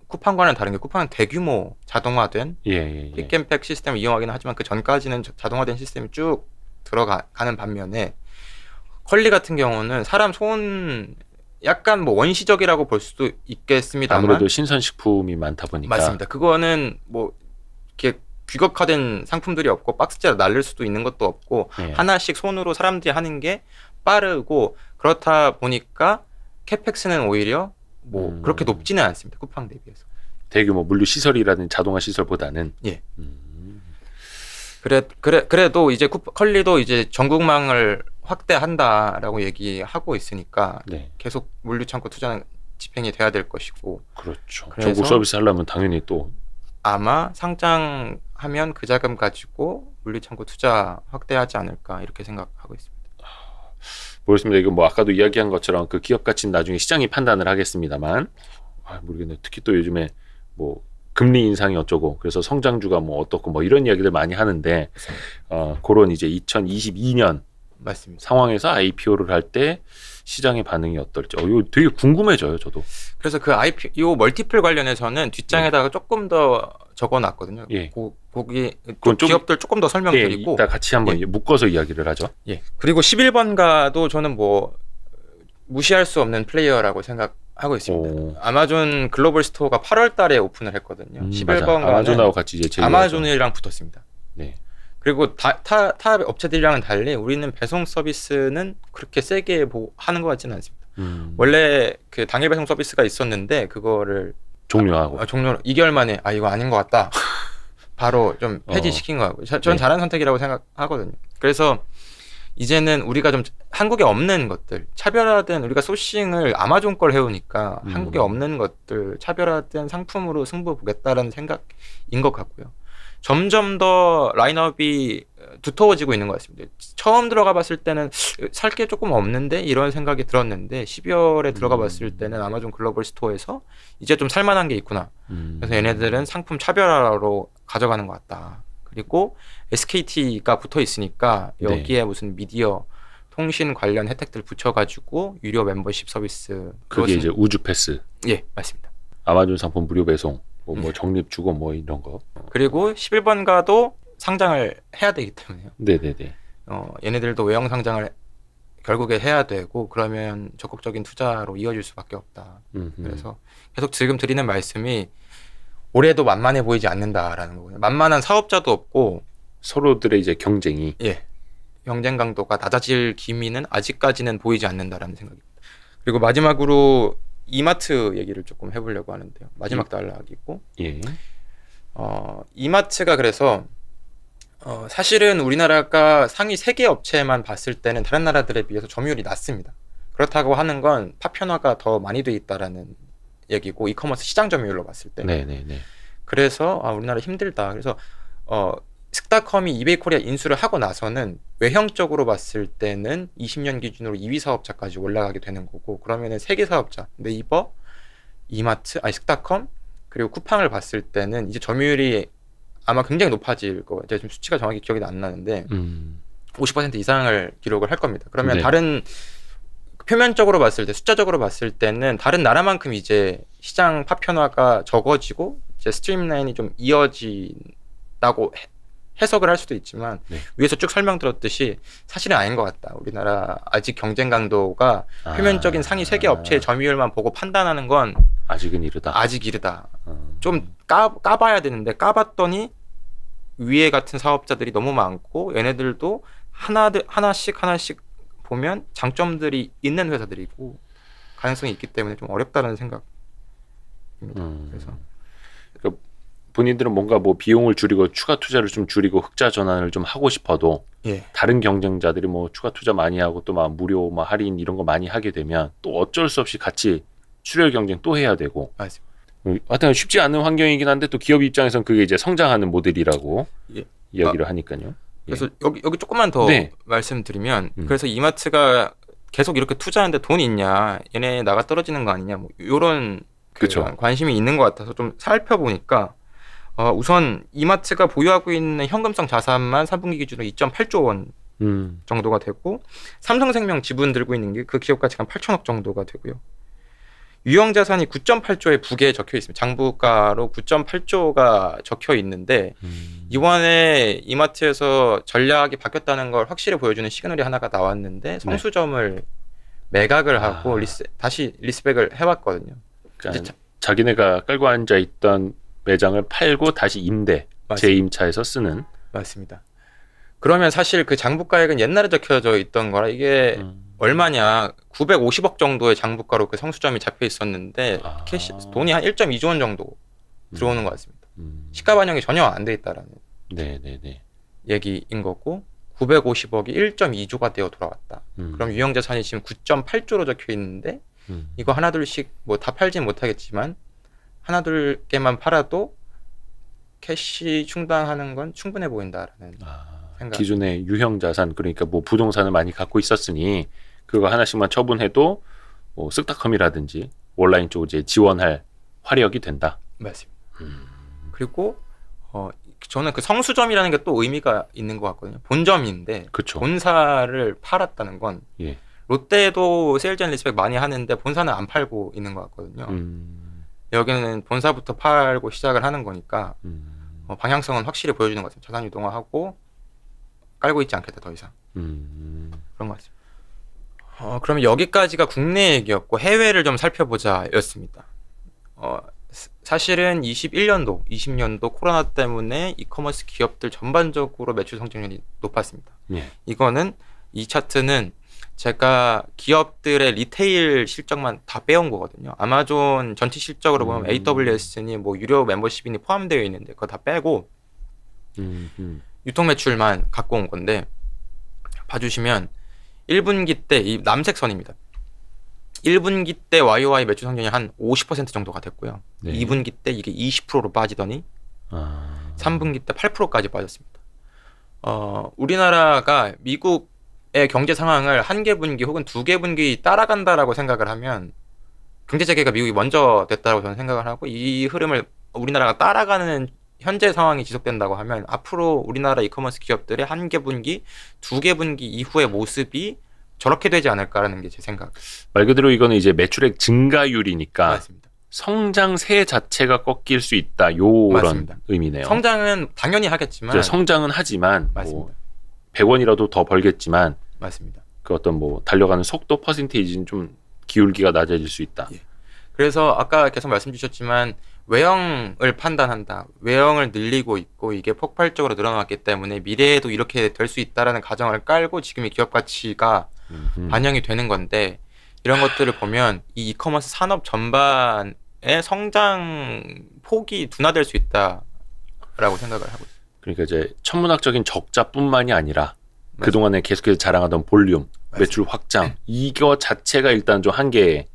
쿠팡과는 다른 게 쿠팡은 대규모 자동화된 픽앤팩 시스템을 이용하기는 하지만 그 전까지는 자동화된 시스템이 쭉 들어가는 반면에 컬리 같은 경우는 사람 손 약간 뭐 원시적이라고 볼 수도 있겠습니다만 아무래도 신선식품이 많다 보니까 맞습니다. 그거는 뭐 이렇게 규격화된 상품들이 없고 박스째로 날릴 수도 있는 것도 없고 하나씩 손으로 사람들이 하는 게 빠르고 그렇다 보니까 캐펙스는 오히려 뭐 그렇게 높지는 않습니다. 쿠팡 대비해서. 대규모 물류 시설이라는 자동화 시설보다는 그래도 이제 컬리도 이제 전국망을 확대한다라고 얘기하고 있으니까 계속 물류 창고 투자는 집행이 돼야 될 것이고. 그렇죠. 전국 서비스 하려면 당연히 또 아마 상장하면 그 자금 가지고 물류 창고 투자 확대하지 않을까 이렇게 생각하고 있습니다. 모르겠습니다. 이거 뭐 아까도 이야기한 것처럼 그 기업 가치는 나중에 시장이 판단을 하겠습니다만 모르겠네요. 특히 또 요즘에 뭐 금리 인상이 어쩌고 그래서 성장주가 뭐 어떻고 뭐 이런 이야기들 많이 하는데 그런 이제 2022년 맞습니다. 상황에서 IPO를 할 때 시장의 반응이 어떨지 이거 되게 궁금해져요. 저도. 그래서 그 IPO 멀티플 관련해서는 뒷장에다가 조금 더 적어놨거든요. 거기 기업들 조금 더 설명드리고 이따 같이 한번 묶어서 이야기를 하죠. 그리고 11번가도 저는 뭐 무시할 수 없는 플레이어라고 생각하고 있습니다. 아마존 글로벌 스토어가 8월 달에 오픈을 했거든요. 11번가는 아마존하고 같이 이제 아마존이랑 붙었습니다. 그리고 타 업체들이랑은 달리 우리는 배송 서비스는 그렇게 세게 하는 것 같지는 않습니다. 원래 그 당일 배송 서비스가 있었는데 그거를 종료 2개월 만에 이거 아닌 것 같다. 바로 좀 폐지시킨 거 같고요. 저는 잘한 선택이라고 생각하거든요. 그래서 이제는 우리가 좀 한국에 없는 것들 차별화된 우리가 소싱을 아마존 걸 해오니까 한국에 없는 것들 차별화된 상품으로 승부 보겠다라는 생각인 것 같고요. 점점 더 라인업이 두터워지고 있는 것 같습니다. 처음 들어가 봤을 때는 살 게 조금 없는데 이런 생각이 들었는데 12월에 들어가 봤을 때는 아마존 글로벌 스토어에서 이제 좀 살만한 게 있구나. 그래서 얘네들은 상품 차별화로 가져가는 것 같다. 그리고 SKT가 붙어 있으니까 여기에 네. 무슨 미디어 통신 관련 혜택들 붙여가지고 유료 멤버십 서비스. 그게 이제 우주 패스. 예, 맞습니다. 아마존 상품 무료 배송, 뭐 적립 주고 뭐 이런 거. 그리고 11번가도 상장을 해야 되기 때문에요. 네네네. 얘네들도 외형 상장을 결국에 해야 되고 그러면 적극적인 투자로 이어질 수밖에 없다. 그래서 계속 지금 드리는 말씀이 올해도 만만해 보이지 않는다라는 거고요. 만만한 사업자도 없고 서로들의 이제 경쟁이 경쟁 강도가 낮아질 기미는 아직까지는 보이지 않는다라는 생각입니다. 그리고 마지막으로 이마트 얘기를 조금 해보려고 하는데요. 마지막 단락이고 이마트가 그래서 사실은 우리나라가 상위 3개 업체만 봤을 때는 다른 나라들에 비해서 점유율이 낮습니다. 그렇다고 하는 건 파편화가 더 많이 돼 있다라는 얘기고 이커머스 시장 점유율로 봤을 때. 네네네. 그래서 우리나라 힘들다. 그래서 스타컴이 이베이 코리아 인수를 하고 나서는 외형적으로 봤을 때는 20년 기준으로 2위 사업자까지 올라가게 되는 거고 그러면은 3개 사업자 네이버, 이마트, 스타컴 그리고 쿠팡을 봤을 때는 이제 점유율이 아마 굉장히 높아질 거예요. 제가 지금 수치가 정확히 기억이 안 나는데 50% 이상을 기록을 할 겁니다. 그러면 다른 표면적으로 봤을 때 숫자적으로 봤을 때는 다른 나라만큼 이제 시장 파편화가 적어지고 이제 스트림라인이 좀 이어진다고 해석을 할 수도 있지만 위에서 쭉 설명드렸듯이 사실은 아닌 것 같다. 우리나라 아직 경쟁 강도가 표면적인 상위 3개 업체의 점유율만 보고 판단하는 건 아직은 이르다. 아직 이르다. 좀 까봐야 되는데 까봤더니 위에 같은 사업자들이 너무 많고 얘네들도 하나씩 보면 장점들이 있는 회사들이고 가능성이 있기 때문에 좀 어렵다는 생각입니다. 그래서 그러니까 본인들은 뭔가 뭐 비용을 줄이고 추가 투자를 좀 줄이고 흑자 전환을 좀 하고 싶어도 다른 경쟁자들이 뭐 추가 투자 많이 하고 또 막 무료 막 할인 이런 거 많이 하게 되면 또 어쩔 수 없이 같이 출혈 경쟁 또 해야 되고. 맞습니다. 하여튼 쉽지 않은 환경이긴 한데 또 기업 입장에서는 그게 이제 성장하는 모델이라고 이야기를 하니까요. 그래서 여기 조금만 더 말씀드리면 그래서 이마트가 계속 이렇게 투자하는데 돈이 있냐 얘네 나가 떨어지는 거 아니냐 뭐 이런 관심이 있는 것 같아서 좀 살펴보니까 우선 이마트가 보유하고 있는 현금성 자산만 3분기 기준으로 2.8조 원 정도가 되고 삼성생명 지분 들고 있는 게 그 기업 가치가 8천억 정도가 되고요. 유형 자산이 9.8조의 북에 적혀 있습니다. 장부가로 9.8조가 적혀 있는데 이번에 이마트에서 전략이 바뀌었다는 걸 확실히 보여주는 시그널이 하나가 나왔는데 성수점을 매각을 하고 다시 리스백을 해왔거든요. 그러니까 자기네가 깔고 앉아 있던 매장을 팔고 다시 재임차해서 쓰는. 맞습니다. 그러면 사실 그 장부가액은 옛날에 적혀져 있던 거라 이게 얼마냐 950억 정도의 장부가로 그 성수점이 잡혀 있었는데 캐시 돈이 한 1.2조 원 정도 들어오는 것 같습니다. 시가 반영이 전혀 안 돼 있다라는 얘기인 거고 950억이 1.2조가 되어 돌아왔다. 그럼 유형 자산이 지금 9.8조로 적혀 있는데 이거 하나둘씩 뭐 다 팔진 못하겠지만 하나둘 개만 팔아도 캐시 충당하는 건 충분해 보인다라는 생각. 기존의 유형 자산 그러니까 뭐 부동산을 많이 갖고 있었으니 그거 하나씩만 처분해도 뭐 쓱닷컴이라든지 온라인 쪽을 이제 지원할 화력이 된다. 맞습니다. 그리고 저는 그 성수점이라는 게 또 의미가 있는 것 같거든요. 본점인데 본사를 팔았다는 건 롯데도 세일즈 앤 리스펙 많이 하는데 본사는 안 팔고 있는 것 같거든요. 여기는 본사부터 팔고 시작을 하는 거니까 방향성은 확실히 보여주는 것 같습니다. 자산 유동화하고 깔고 있지 않겠다 더 이상. 그런 것 같습니다. 그러면 여기까지가 국내 얘기였고 해외를 좀 살펴보자 였습니다. 사실은 21년도, 20년도 코로나 때문에 이커머스 기업들 전반적으로 매출 성장률이 높았습니다. 이거는 이 차트는 제가 기업들의 리테일 실적만 다 빼온 거거든요. 아마존 전체 실적으로 보면 AWS니 뭐 유료 멤버십이 포함되어 있는데 그거 다 빼고 유통 매출만 갖고 온 건데 봐주시면 1분기 때 이 남색 선입니다. 1분기 때 YOY 매출 성장이 한 50% 정도가 됐고요. 2분기 때 이게 20%로 빠지더니 3분기 때 8%까지 빠졌습니다. 우리나라가 미국의 경제 상황을 한 개 분기 혹은 두 개 분기 따라간다라고 생각을 하면 경제 재개가 미국이 먼저 됐다고 저는 생각을 하고 이 흐름을 우리나라가 따라가는 현재 상황이 지속된다고 하면 앞으로 우리나라 이커머스 기업들의 한 개 분기, 두 개 분기 이후의 모습이 저렇게 되지 않을까라는 게 제 생각. 말 그대로 이거는 이제 매출액 증가율이니까 맞습니다. 성장세 자체가 꺾일 수 있다. 요런 맞습니다. 의미네요. 성장은 당연히 하겠지만 성장은 하지만 맞습니다. 뭐 100원이라도 더 벌겠지만 맞습니다. 그 어떤 뭐 달려가는 속도 퍼센테이지는 좀 기울기가 낮아질 수 있다. 예. 그래서 아까 계속 말씀 주셨지만 외형을 판단한다. 외형을 늘리고 있고 이게 폭발적으로 늘어났기 때문에 미래에도 이렇게 될 수 있다라는 가정을 깔고 지금 이 기업 가치가 반영이 되는 건데 이런 것들을 보면 이 이커머스 산업 전반의 성장 폭이 둔화될 수 있다라고 생각을 하고 있습니다. 그러니까 이제 천문학적인 적자뿐만이 아니라 맞습니다. 그동안에 계속해서 자랑하던 볼륨, 맞습니다. 매출 확장 이거 자체가 일단 좀 한계에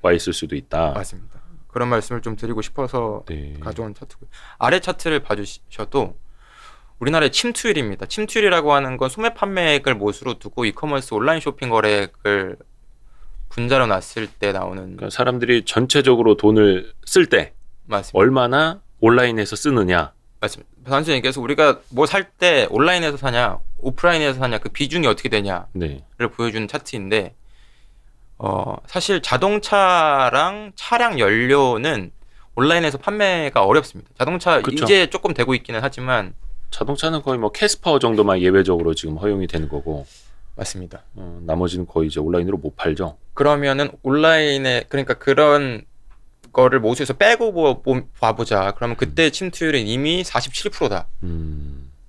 와 있을 수도 있다. 맞습니다. 그런 말씀을 좀 드리고 싶어서 가져온 차트고요. 아래 차트를 봐주셔도 우리나라의 침투율입니다. 침투율이라고 하는 건 소매 판매액을 못으로 두고 이커머스 온라인 쇼핑 거래액을 분자로 놨을 때 나오는 그러니까 사람들이 전체적으로 돈을 쓸 때 얼마나 온라인에서 쓰느냐. 맞습니다. 단순히 얘기해서 우리가 뭐 살 때 온라인에서 사냐 오프라인에서 사냐 그 비중이 어떻게 되냐를 보여주는 차트인데 사실 자동차랑 차량 연료는 온라인에서 판매가 어렵습니다. 자동차 그쵸. 이제 조금 되고 있기는 하지만 자동차는 거의 뭐 캐스퍼 정도만 예외적으로 지금 허용이 되는 거고 맞습니다. 나머지는 거의 이제 온라인으로 못 팔죠. 그러면은 온라인에 그러니까 그런 거를 모수에서 빼고 봐보자. 그러면 그때 침투율은 이미 47%다.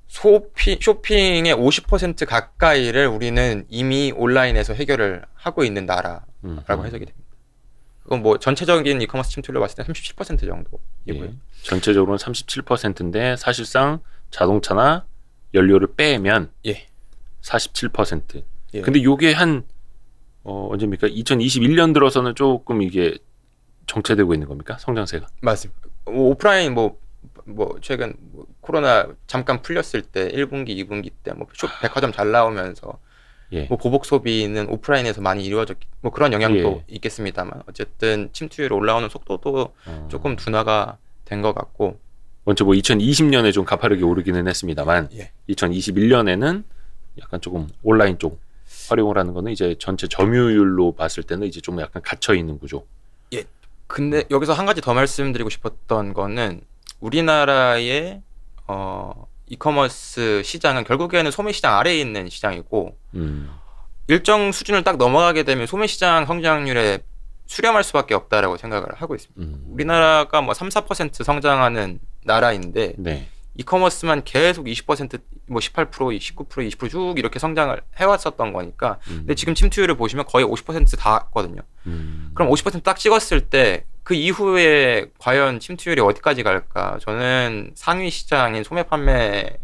쇼핑의 50% 가까이를 우리는 이미 온라인에서 해결을 하고 있는 나라라고 해석이 됩니다. 그건 뭐 전체적인 이커머스 침투율로 봤을 때 37% 정도이고요. 예. 전체적으로는 37%인데 사실상 자동차나 연료를 빼면 47%. 예. 근데 요게 한 언제입니까? 2021년 들어서는 조금 이게 정체되고 있는 겁니까? 성장세가? 맞습니다. 오프라인 뭐 최근 코로나 잠깐 풀렸을 때 1분기, 2분기 때 뭐 백화점 잘 나오면서 뭐 보복 소비는 오프라인에서 많이 이루어졌기 뭐 그런 영향도 있겠습니다만 어쨌든 침투율 올라오는 속도도 조금 둔화가 된 것 같고 먼저 뭐 2020년에 좀 가파르게 오르기는 했습니다만 2021년에는 약간 조금 온라인 쪽 활용을 하는 거는 이제 전체 점유율로 봤을 때는 이제 좀 약간 갇혀 있는 구조. 예. 근데 여기서 한 가지 더 말씀드리고 싶었던 거는 우리나라의 이커머스 시장은 결국에는 소매 시장 아래에 있는 시장이고 일정 수준을 딱 넘어가게 되면 소매 시장 성장률에 수렴할 수밖에 없다라고 생각을 하고 있습니다. 우리나라가 뭐 3, 4% 성장하는 나라인데 이커머스만 계속 20%, 뭐 18%, 19%, 20%쭉 이렇게 성장을 해왔었던 거니까. 근데 지금 침투율을 보시면 거의 50% 닿았거든요. 그럼 50%딱 찍었을 때 그 이후에 과연 침투율이 어디까지 갈까? 저는 상위 시장인 소매 판매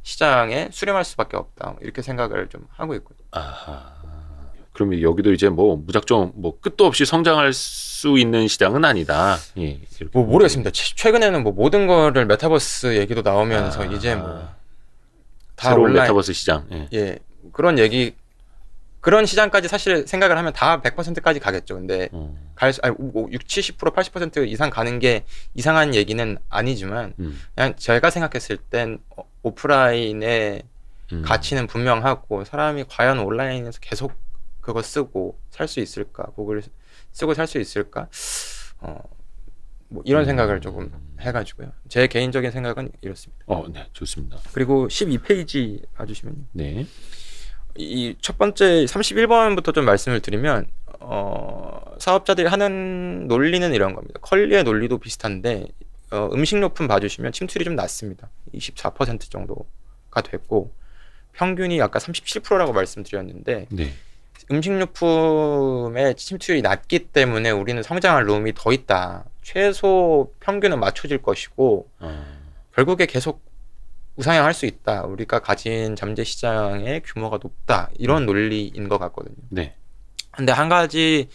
시장에 수렴할 수밖에 없다. 이렇게 생각을 좀 하고 있거든요. 아하. 그러면 여기도 이제 뭐 무작정 뭐 끝도 없이 성장할 수 있는 시장은 아니다. 예, 뭐 모르겠습니다. 최근에는 뭐 모든 거를 메타버스 얘기도 나오면서 이제 뭐 다 새로운 온라인, 메타버스 시장. 예, 그런 얘기 그런 시장까지 사실 생각을 하면 다 100%까지 가겠죠. 근데 60, 70%, 80% 이상 가는 게 이상한 얘기는 아니지만 그냥 제가 생각했을 땐 오프라인의 가치는 분명하고 사람이 과연 온라인에서 계속 그거 쓰고 살 수 있을까? 그걸 쓰고 살 수 있을까? 뭐 이런 생각을 조금 해가지고요. 제 개인적인 생각은 이렇습니다. 네, 좋습니다. 그리고 12페이지 봐주시면요. 네. 이 첫 번째 31번부터 좀 말씀을 드리면 사업자들이 하는 논리는 이런 겁니다. 컬리의 논리도 비슷한데 음식료품 봐주시면 침투율이 좀 낮습니다. 24% 정도가 됐고 평균이 아까 37%라고 말씀드렸는데 음식료품의 침투율이 낮기 때문에 우리는 성장할 룸이 더 있다. 최소 평균은 맞춰질 것이고 결국에 계속 우상향할 수 있다. 우리가 가진 잠재 시장의 규모가 높다. 이런 논리인 것 같거든요. 네. 근데 한 가지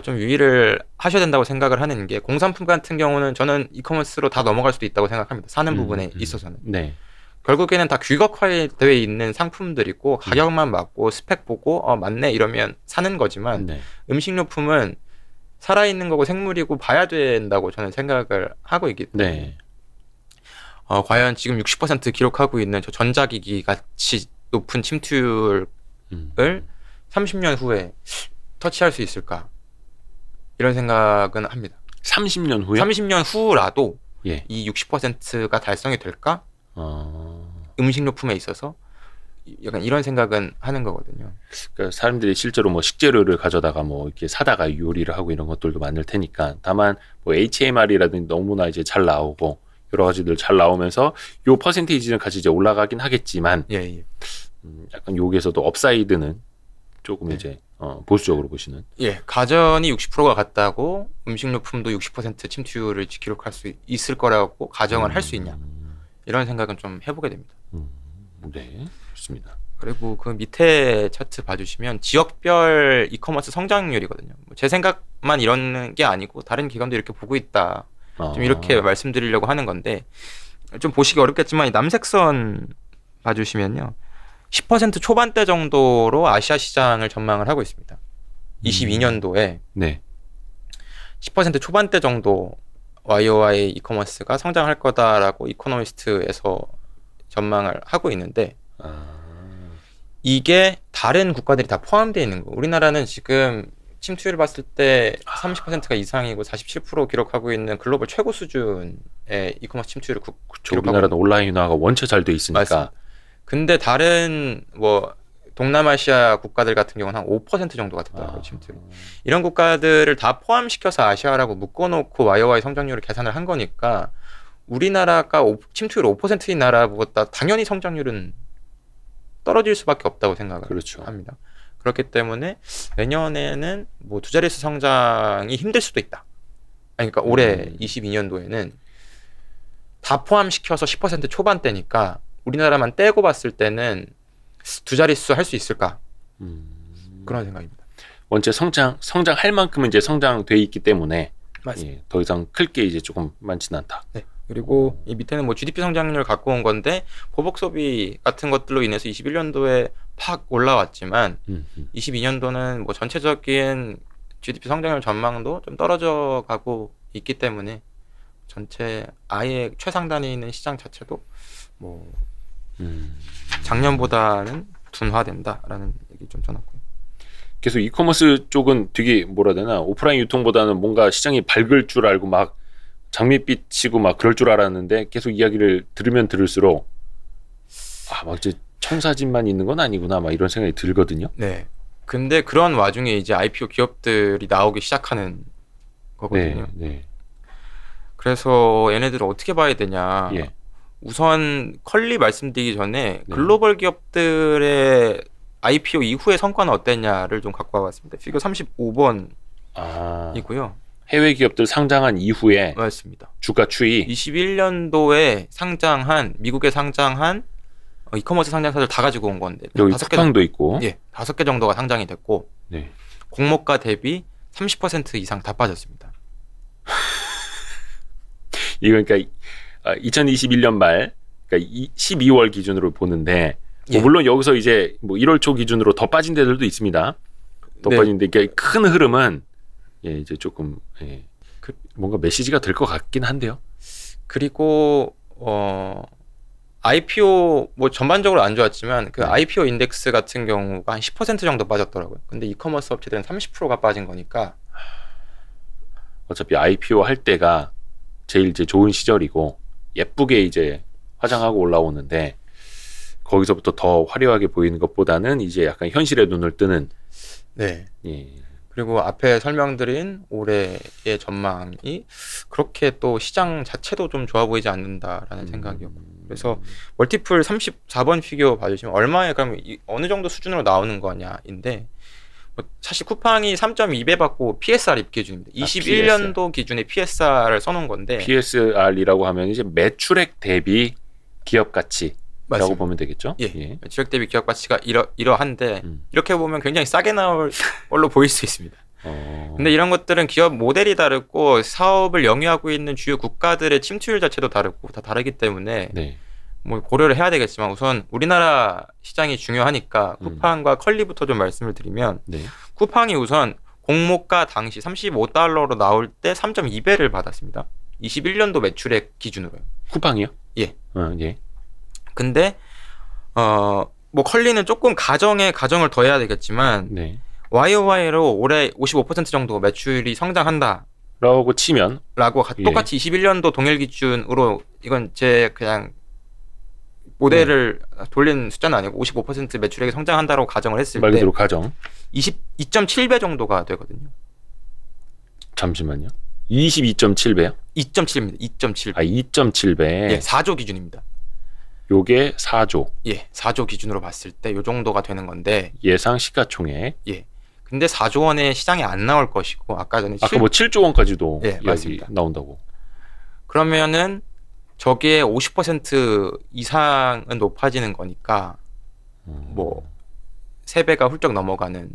좀 유의를 하셔야 된다고 생각을 하는 게 공산품 같은 경우는 저는 이커머스로 다 넘어갈 수도 있다고 생각합니다. 사는 부분에 있어서는. 네. 결국에는 다 규격화되어 있는 상품들이고 가격만 맞고 스펙 보고 맞네 이러면 사는 거지만 네. 음식료품은 살아있는 거고 생물이고 봐야 된다고 저는 생각을 하고 있기 때문에 네. 과연 지금 60% 기록하고 있는 저 전자기기 같이 높은 침투율을 30년 후에 터치할 수 있을까 이런 생각은 합니다. 30년 후요? 30년 후라도 예. 이 60%가 달성이 될까? 음식료품에 있어서 약간 이런 생각은 하는 거거든요. 그러니까 사람들이 실제로 뭐 식재료를 가져다가 뭐 이렇게 사다가 요리를 하고 이런 것들도 많을 테니까 다만 뭐 HMR이라든지 너무나 이제 잘 나오고 여러 가지들 잘 나오면서 요 퍼센테이지는 같이 이제 올라가긴 하겠지만 예. 약간 여기에서도 업사이드는 조금 이제 보수적으로 보시는. 예, 가전이 60%가 갔다고 음식료품도 60% 침투율을 기록할 수 있을 거라고 가정을 할 수 있냐 이런 생각은 좀 해보게 됩니다. 네, 좋습니다. 그리고 그 밑에 차트 봐주시면 지역별 이커머스 성장률이거든요. 제 생각만 이런 게 아니고 다른 기관도 이렇게 보고 있다. 좀 이렇게 말씀드리려고 하는 건데 좀 보시기 어렵겠지만 이 남색선 봐주시면요. 10% 초반대 정도로 아시아 시장을 전망을 하고 있습니다. 22년도에 네. 10% 초반대 정도 YOY 이커머스가 성장할 거다라고 이코노미스트에서 전망을 하고 있는데 이게 다른 국가들이 다 포함되어 있는 거. 우리나라는 지금 침투율을 봤을 때 30%가 이상이고 47% 기록하고 있는 글로벌 최고 수준의 이커머스 침투율을 기록하고 우리나라는 온라인화가 원체 잘 돼 있으니까. 맞습니다. 근데 다른 뭐 동남아시아 국가들 같은 경우는 한 5% 정도가 되더라고요. 침투율. 이런 국가들을 다 포함시켜서 아시아라고 묶어놓고 YOY 성장률을 계산을 한 거니까 우리나라가 침투율 5%인 나라보다 당연히 성장률은 떨어질 수밖에 없다고 생각을 그렇죠. 합니다. 그렇기 때문에 내년에는 뭐 두 자릿수 성장이 힘들 수도 있다. 그러니까 올해 22년도에는 다 포함시켜서 10% 초반대니까 우리나라만 떼고 봤을 때는 두 자릿수 할 수 있을까? 그런 생각입니다. 원체 성장할 만큼은 이제 성장돼 있기 때문에 예, 더 이상 클 게 이제 조금 많지는 않다. 네. 그리고 이 밑에는 뭐 GDP 성장률을 갖고 온 건데 보복 소비 같은 것들로 인해서 21년도에 팍 올라왔지만 22년도는 뭐 전체적인 GDP 성장률 전망도 좀 떨어져 가고 있기 때문에 전체 아예 최상단에 있는 시장 자체도 뭐 작년보다는 둔화된다라는 얘기 좀 전했고요. 계속 이커머스 쪽은 되게 뭐라 해야 되나 오프라인 유통보다는 뭔가 시장이 밝을 줄 알고 막 장밋빛이고 막 그럴 줄 알았는데 계속 이야기를 들으면 들을수록 막 이제 청사진만 있는 건 아니구나 막 이런 생각이 들거든요. 네. 근데 그런 와중에 이제 IPO 기업들이 나오기 시작하는 거거든요. 네. 그래서 얘네들을 어떻게 봐야 되냐. 예. 우선 컬리 말씀드리기 전에 글로벌 기업들의 IPO 이후의 성과는 어땠냐를 좀 갖고 와봤습니다. 피겨 35번이고요. 해외 기업들 상장한 이후에 맞습니다. 주가 추이 21년도에 상장한 미국에 상장한 이커머스 상장사들 다 가지고 온 건데 여기 쿠팡도 있고 5개 정도가 상장이 됐고 네. 공모가 대비 30% 이상 다 빠졌습니다. 이거 그러니까 2021년 말 그러니까 12월 기준으로 보는데 뭐 물론 여기서 이제 뭐 1월 초 기준으로 더 빠진 데들도 있습니다. 더 빠진데 이게 큰 흐름은 이제 조금 뭔가 메시지가 될 것 같긴 한데요. 그리고 IPO 뭐 전반적으로 안 좋았지만 그 IPO 인덱스 같은 경우가 한 10% 정도 빠졌더라고요. 근데 이커머스 업체들은 30%가 빠진 거니까 어차피 IPO 할 때가 제일 이제 좋은 시절이고 예쁘게 이제 화장하고 올라오는데 거기서부터 더 화려하게 보이는 것보다는 이제 약간 현실에 눈을 뜨는. 네. 그리고 앞에 설명드린 올해의 전망이 그렇게 또 시장 자체도 좀 좋아 보이지 않는다라는 생각이었고 그래서 멀티플 34번 피규어 봐주시면 얼마에 그러면 어느 정도 수준으로 나오는 거냐인데 사실 쿠팡이 3.2배 받고 PSR 기준입니다. 21년도 기준의 PSR을 써놓은 건데 PSR이라고 하면 이제 매출액 대비 기업 가치라고 맞습니다. 보면 되겠죠? 매출액 대비 기업 가치가 이러한데 이렇게 보면 굉장히 싸게 나올 걸로 보일 수 있습니다. 근데 이런 것들은 기업 모델이 다르고 사업을 영위하고 있는 주요 국가들의 침투율 자체도 다르고 다 다르기 때문에 네. 뭐 고려를 해야 되겠지만 우선 우리나라 시장이 중요하니까 쿠팡과 컬리부터 좀 말씀을 드리면 네. 쿠팡이 우선 공모가 당시 $35로 나올 때 3.2배를 받았습니다. 21년도 매출액 기준으로요. 쿠팡이요? 예. 예. 근데 뭐 컬리는 조금 가정을 더해야 되겠지만 네. YOY로 올해 55% 정도 매출이 성장한다. 라고 치면 똑같이 21년도 동일 기준으로 이건 제 그냥 모델을 돌린 숫자는 아니고 55% 매출액이 성장한다고 가정을 했을 말 때 그대로 가정 2.7배 정도가 되거든요. 잠시만요. 22.7배요? 2.7입니다. 2.7배. 2.7배. 예, 4조 기준입니다. 요게 4조. 예, 4조 기준으로 봤을 때 요 정도가 되는 건데 예상 시가총액. 예. 근데 4조 원의 시장에 안 나올 것이고 아까 전에 뭐 7조 원까지도 예, 맞습니다. 나온다고. 그러면은 저게 50% 이상은 높아지는 거니까 뭐 3배가 훌쩍 넘어가는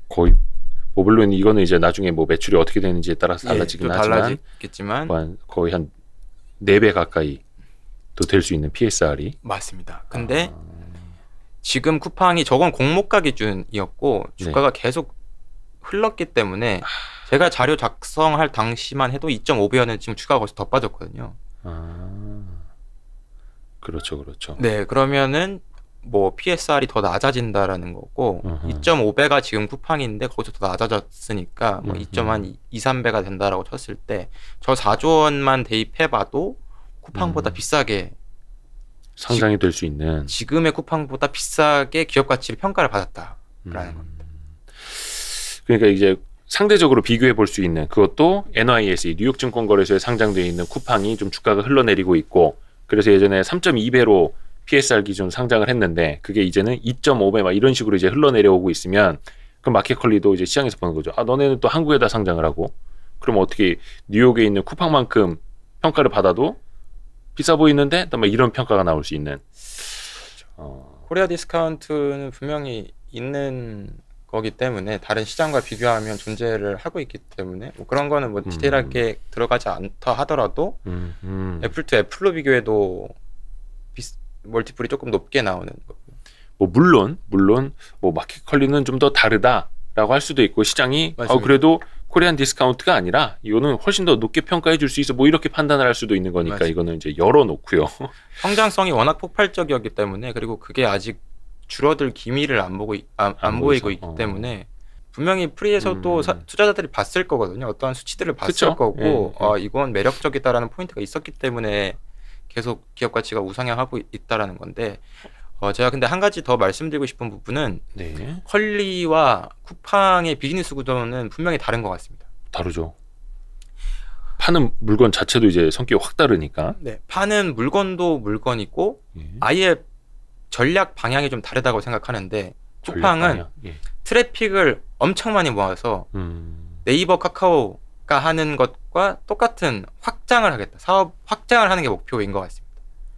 거의 뭐 물론 이거는 이제 나중에 뭐 매출이 어떻게 되는지에 따라서 달라지긴 하지만 달라지겠지만 거의 한 4배 가까이 또 될 수 있는 PSR이 맞습니다. 근데 지금 쿠팡이 저건 공모가 기준이었고 주가가 계속 흘렀기 때문에 제가 자료 작성할 당시만 해도 2.5배였는데 지금 주가가 거기서 더 빠졌거든요. 그렇죠. 네, 그러면은 뭐 PSR이 더 낮아진다라는 거고 2.5배가 지금 쿠팡인데 거기서 더 낮아졌으니까 뭐 2.2, 3배가 된다라고 쳤을 때 저 4조 원만 대입해봐도 쿠팡보다 비싸게 상장이 될 수 있는 지금의 쿠팡보다 비싸게 기업 가치를 평가를 받았다라는 겁니다. 그러니까 이제 상대적으로 비교해 볼 수 있는 그것도 NYSE 뉴욕증권거래소에 상장되어 있는 쿠팡이 좀 주가가 흘러내리고 있고 그래서 예전에 3.2배로 PSR 기준 상장을 했는데 그게 이제는 2.5배 막 이런 식으로 이제 흘러내려오고 있으면 그 마켓컬리도 이제 시장에서 보는 거죠. 너네는 또 한국에다 상장을 하고 그럼 어떻게 뉴욕에 있는 쿠팡만큼 평가를 받아도 비싸 보이는데 또 막 이런 평가가 나올 수 있는. 코리아 디스카운트는 분명히 있는 거기 때문에 다른 시장과 비교하면 존재를 하고 있기 때문에 뭐 그런 거는 뭐 디테일하게 들어가지 않다 하더라도 애플 투 애플로 비교해도 멀티플이 조금 높게 나오는 거고요. 뭐 물론 뭐 마켓컬리는 좀 더 다르다라고 할 수도 있고 시장이 그래도 코리안 디스카운트가 아니라 이거는 훨씬 더 높게 평가해 줄 수 있어 뭐 이렇게 판단을 할 수도 있는 거니까 맞습니다. 이거는 이제 열어놓고요. 성장성이 워낙 폭발적이었기 때문에 그리고 그게 아직 줄어들 기미를 안 보이고 있기 때문에 분명히 프리에서도 투자자들이 봤을 거거든요. 어떠한 수치들을 봤을 그쵸? 거고 이건 매력적이다라는 포인트가 있었기 때문에 계속 기업 가치가 우상향하고 있다라는 건데 제가 근데 한 가지 더 말씀드리고 싶은 부분은 컬리와 쿠팡의 비즈니스 구조는 분명히 다른 것 같습니다. 다르죠. 파는 물건 자체도 이제 성격이 확 다르니까. 네, 파는 물건도 물건이고 아예 전략 방향이 좀 다르다고 생각하는데 쿠팡은 트래픽을 엄청 많이 모아서 네이버 카카오가 하는 것과 똑같은 확장을 하겠다. 사업 확장을 하는 게 목표인 것 같습니다.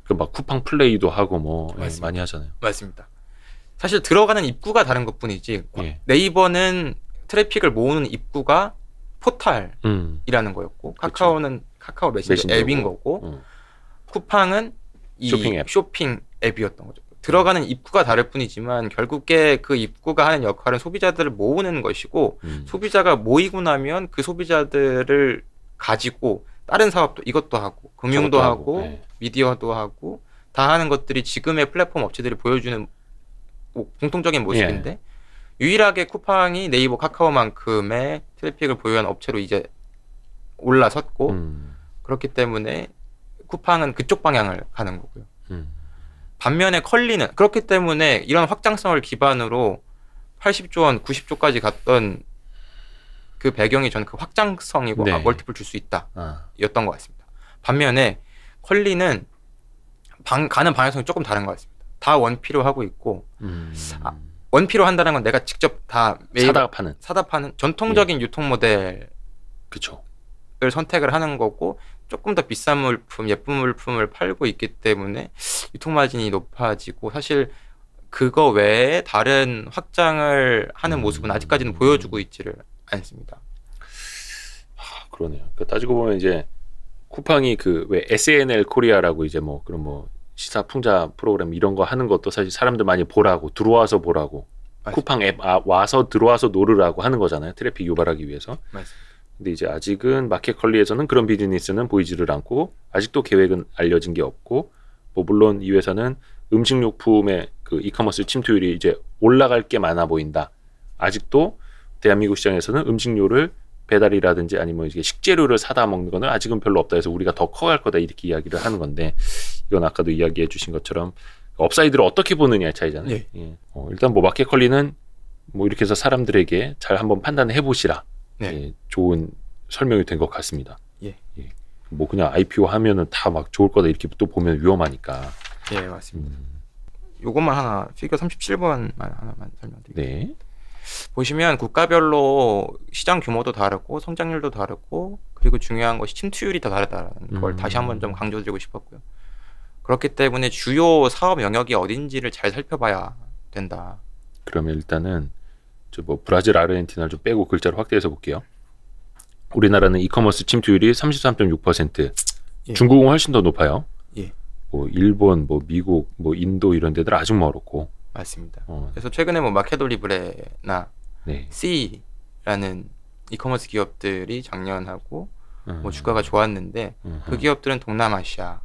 막 쿠팡 플레이도 하고 뭐 많이 하잖아요. 맞습니다. 사실 들어가는 입구가 다른 것뿐이지 네이버는 트래픽을 모으는 입구가 포탈이라는 거였고 카카오는 카카오 메신저 앱인 거고 쿠팡은 이 쇼핑 앱이었던 거죠. 들어가는 입구가 다를 뿐이지만 결국에 그 입구가 하는 역할은 소비자들을 모으는 것이고 소비자가 모이고 나면 그 소비자들을 가지고 다른 사업도 이것도 하고 금융도 하고 미디어도 하고 다 하는 것들이 지금의 플랫폼 업체들이 보여주는 공통적인 모습인데 유일하게 쿠팡이 네이버 카카오만큼의 트래픽을 보유한 업체로 이제 올라섰고 그렇기 때문에 쿠팡은 그쪽 방향을 가는 거고요. 반면에 컬리는 그렇기 때문에 이런 확장성을 기반으로 80조 원, 90조까지 갔던 그 배경이 저는 그 확장성이고 멀티플 줄 수 있다 였던 것 같습니다. 반면에 컬리는 가는 방향성이 조금 다른 것 같습니다. 다 원피로 하고 있고 원피로 한다는 건 내가 직접 다 사다 파는 전통적인 유통 모델을 선택을 하는 거고 조금 더 비싼 물품, 예쁜 물품을 팔고 있기 때문에 유통 마진이 높아지고 사실 그거 외에 다른 확장을 하는 모습은 아직까지는 보여주고 있지를 않습니다. 그러네요. 그러니까 따지고 보면 이제 쿠팡이 그 왜 SNL 코리아라고 이제 뭐 그런 뭐 시사 풍자 프로그램 이런 거 하는 것도 사실 사람들 많이 보라고 들어와서 보라고 맞습니다. 쿠팡 앱 와서 들어와서 노르라고 하는 거잖아요. 트래픽 유발하기 위해서. 맞습니다. 근데 이제 아직은 마켓컬리에서는 그런 비즈니스는 보이지를 않고 아직도 계획은 알려진 게 없고 뭐 물론 이 회사는 음식료품의 그 이커머스 침투율이 이제 올라갈 게 많아 보인다. 아직도 대한민국 시장에서는 음식료를 배달이라든지 아니면 이게 식재료를 사다 먹는 거는 아직은 별로 없다 해서 우리가 더 커갈 거다 이렇게 이야기를 하는 건데 이건 아까도 이야기해 주신 것처럼 업사이드를 어떻게 보느냐의 차이잖아요. 예. 예. 일단 뭐 마켓컬리는 뭐 이렇게 해서 사람들에게 잘 한번 판단해 보시라. 네. 예, 좋은 설명이 된 것 같습니다. 예. 예. 뭐 그냥 IPO 하면은 다 막 좋을 거다 이렇게 또 보면 위험하니까. 예, 맞습니다. 요것만 하나 피겨 37번만 하나만 설명드릴게요. 네. 보시면 국가별로 시장 규모도 다르고 성장률도 다르고 그리고 중요한 것이 침투율이 다 다르다는 걸 다시 한번 좀 강조드리고 싶었고요. 그렇기 때문에 주요 사업 영역이 어딘지를 잘 살펴봐야 된다. 그러면 일단은 저 뭐 브라질, 아르헨티나를 좀 빼고 글자로 확대해서 볼게요. 우리나라는 이커머스 침투율이 33.6%, 예. 중국은 훨씬 더 높아요. 예. 뭐 일본, 뭐 미국, 뭐 인도 이런 데들 아직 멀었고. 맞습니다. 그래서 최근에 뭐 마켓올리브레나 네. C라는 이커머스 기업들이 작년하고 뭐 주가가 좋았는데 그 기업들은 동남아시아에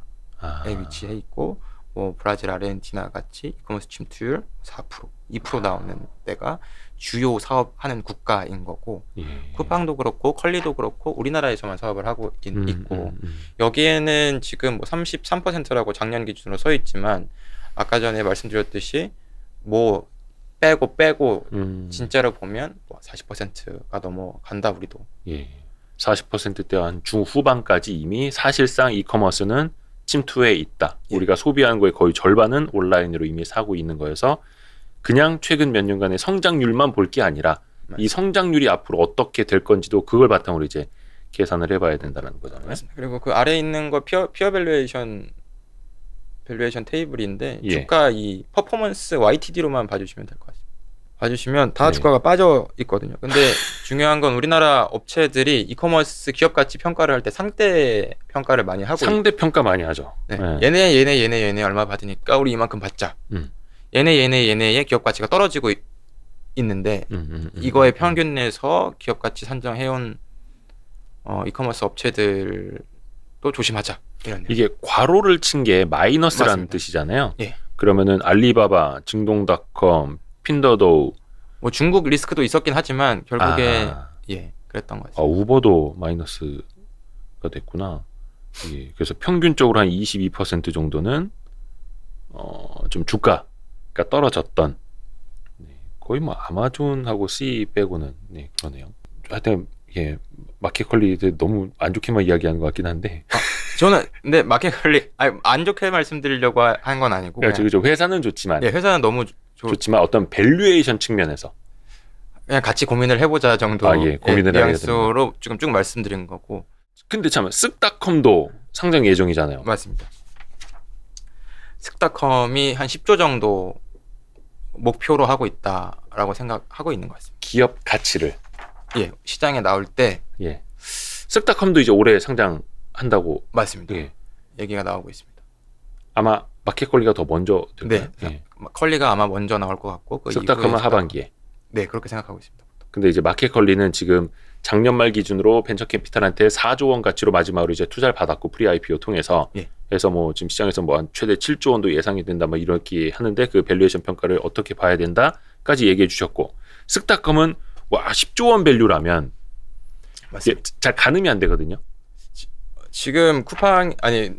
위치해 있고 뭐 브라질, 아르헨티나 같이 이커머스 침투율 4%, 2% 나오는 데가 주요 사업하는 국가인 거고 예. 쿠팡도 그렇고 컬리도 그렇고 우리나라에서만 사업을 하고 있고 여기에는 지금 뭐 33%라고 작년 기준으로 서 있지만 아까 전에 말씀드렸듯이 뭐 빼고 진짜로 보면 뭐 40%가 넘어간다 우리도. 예. 40%대 한 중후반까지 이미 사실상 이커머스는 침투해 있다. 예. 우리가 소비하는 거의 거의 절반은 온라인으로 이미 사고 있는 거여서 그냥 최근 몇 년간의 성장률만 볼 게 아니라 맞습니다. 이 성장률이 앞으로 어떻게 될 건지도 그걸 바탕으로 이제 계산을 해봐야 된다는 거잖아요. 맞습니다. 그리고 그 아래에 있는 거 피어 밸류에이션 테이블인데 예. 주가 이 퍼포먼스 YTD로만 봐주시면 될 것 같습니다. 봐주시면 다 네. 주가가 빠져 있거든요. 근데 중요한 건 우리나라 업체들이 이커머스 기업 가치 평가를 할 때 상대 평가를 많이 하고 상대 평가 많이 하죠. 네. 네. 얘네 얼마 받으니까 우리 이만큼 받자. 얘네의 기업 가치가 떨어지고 있는데 이거의 평균 내에서 기업 가치 산정해온 이커머스 업체들도 조심하자. 이런 이게 괄호를 친 게 마이너스라는 맞습니다. 뜻이잖아요. 예. 그러면은 알리바바, 징동닷컴, 핀더도우, 뭐 중국 리스크도 있었긴 하지만 결국에 예 그랬던 거죠. 우버도 마이너스가 됐구나. 예. 그래서 평균적으로 한 22% 정도는 좀 주가가 떨어졌던. 네. 거의 뭐 아마존하고 C 빼고는 네 그러네요. 하여튼 예 마켓컬리 너무 안 좋게만 이야기하는 것 같긴 한데. 저는 근데 마켓컬리 안 좋게 말씀드리려고 한 건 아니고. 그렇죠. 회사는 좋지만. 네, 회사는 너무 좋지만 어떤 밸류에이션 측면에서 그냥 같이 고민을 해보자 정도. 예, 고민을 해야 뉘앙스로 지금 쭉 말씀드린 거고. 근데 참 쓱닷컴도 상장 예정이잖아요. 맞습니다. 쓱닷컴이 한 10조 정도 목표로 하고 있다라고 생각하고 있는 것 같습니다. 기업 가치를 예 시장에 나올 때 예 쓱닷컴도 이제 올해 상장한다고 맞습니다. 예. 얘기가 나오고 있습니다. 아마 마켓컬리가 더 먼저 될까요? 네, 예. 컬리가 아마 먼저 나올 것 같고 그 쓱닷컴은 하반기에. 네 그렇게 생각하고 있습니다. 근데 이제 마켓컬리는 지금 작년 말 기준으로 벤처캐피탈한테 4조 원 가치로 마지막으로 이제 투자를 받았고 프리 IPO 통해서 예. 해서 뭐 지금 시장에서 뭐 한 최대 7조 원도 예상이 된다 뭐 이렇게 하는데 그 밸류에이션 평가를 어떻게 봐야 된다까지 얘기해 주셨고 쓱닷컴은 와 10조 원 밸류라면 잘 가늠이 안 되거든요. 지금 쿠팡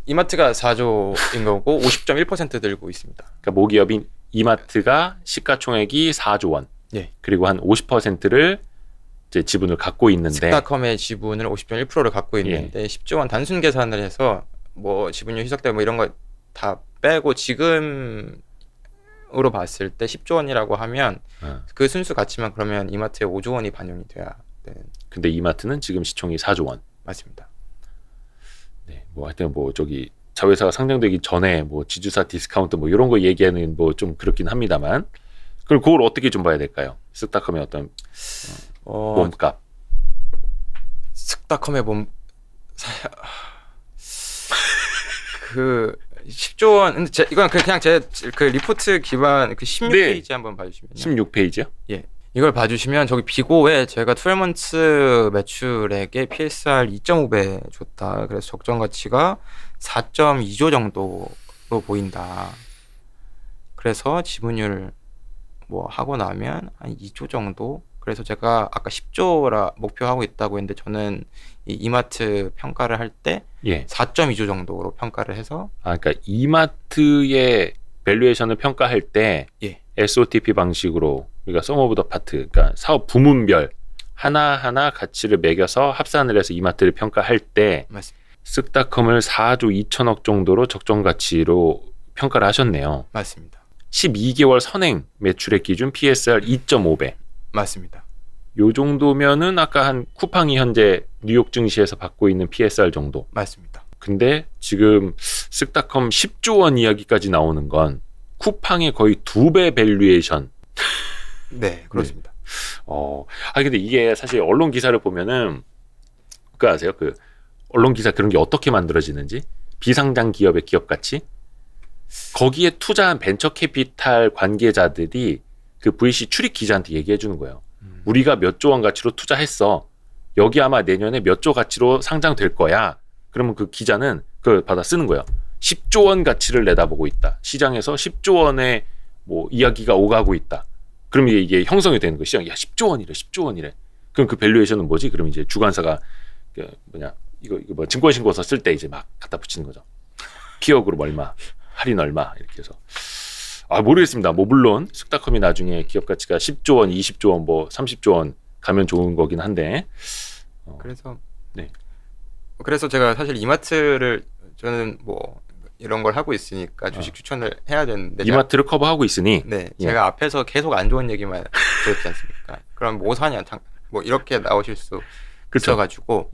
이마트가 4조인 거고 50.1% 들고 있습니다. 그러니까 모기업인 이마트가 시가총액이 4조 원. 예. 그리고 한 50%를 이제 지분을 갖고 있는데 쓱닷컴의 지분을 50.1%를 갖고 있는데 10조 원 단순 계산을 해서 뭐 지분율 희석되고 뭐 이런 거 다 빼고 지금으로 봤을 때 10조 원이라고 하면 그 순수 가치만 그러면 이마트에 5조 원이 반영이 돼야 되는. 근데 이마트는 지금 시총이 4조 원. 맞습니다. 네, 뭐 하여튼 뭐 저기 자회사가 상장되기 전에 뭐 지주사 디스카운트 뭐 이런 거 얘기하는 뭐 좀 그렇긴 합니다만 그럼 그걸 어떻게 좀 봐야 될까요? 쓱닷컴의 어떤 몸값. 쓱닷컴의 그 10조 원. 근데 이건 그냥 제 그 리포트 기반 그 16페이지 한번 봐주시면요. 16페이지요? 예. 이걸 봐주시면 저기 비고에 제가 12months 매출액에 PSR 2.5배 줬다. 그래서 적정 가치가 4.2조 정도로 보인다. 그래서 지분율 뭐 하고 나면 한 2조 정도. 그래서 제가 아까 10조라 목표하고 있다고 했는데 저는 이 이마트 평가를 할 때 4.2조 정도로 평가를 해서 그러니까 이마트의 밸류에이션을 평가할 때 SOTP 방식으로 그러니까 썸 오브 더 파트 그러니까 사업 부문별 하나하나 가치를 매겨서 합산을 해서 이마트를 평가할 때 맞습니다. 쓱닷컴을 4조 2천억 정도로 적정 가치로 평가를 하셨네요. 맞습니다. 12개월 선행 매출액 기준 PSR 2.5배. 맞습니다. 요 정도면은 아까 한 쿠팡이 현재 뉴욕 증시에서 받고 있는 PSR 정도. 맞습니다. 근데 지금 쓱닷컴 10조 원 이야기까지 나오는 건 쿠팡의 거의 2배 밸류에이션. 네, 그렇습니다. 근데 이게 사실 언론 기사를 보면은 그거 아세요? 그 언론 기사 그런 게 어떻게 만들어지는지? 비상장 기업의 기업 가치? 거기에 투자한 벤처 캐피탈 관계자들이 그 VC 출입 기자한테 얘기해 주는 거예요. 우리가 몇 조 원 가치로 투자했어. 여기 아마 내년에 몇 조 가치로 상장될 거야. 그러면 그 기자는 그걸 받아 쓰는 거예요. 10조 원 가치를 내다보고 있다. 시장에서 10조 원의 뭐 이야기가 오가고 있다. 그럼 이게 형성이 되는 거예요. 시장이 10조 원이래. 10조 원이래. 그럼 그 밸류에이션은 뭐지? 그럼 이제 주관사가 이거 뭐 증권 신고서 쓸 때 이제 막 갖다 붙이는 거죠. 기업으로 얼마, 할인 얼마 이렇게 해서. 모르겠습니다. 뭐 물론 쓱닷컴이 나중에 기업 가치가 10조 원, 20조 원, 뭐 30조 원 가면 좋은 거긴 한데. 그래서 제가 사실 이마트를 저는 뭐 이런 걸 하고 있으니까 주식 추천을 해야 되는데 이마트를 커버하고 있으니 제가 앞에서 계속 안 좋은 얘기만 들었지 않습니까? 그럼 뭐 사냐 뭐 이렇게 나오실 수 있어가지고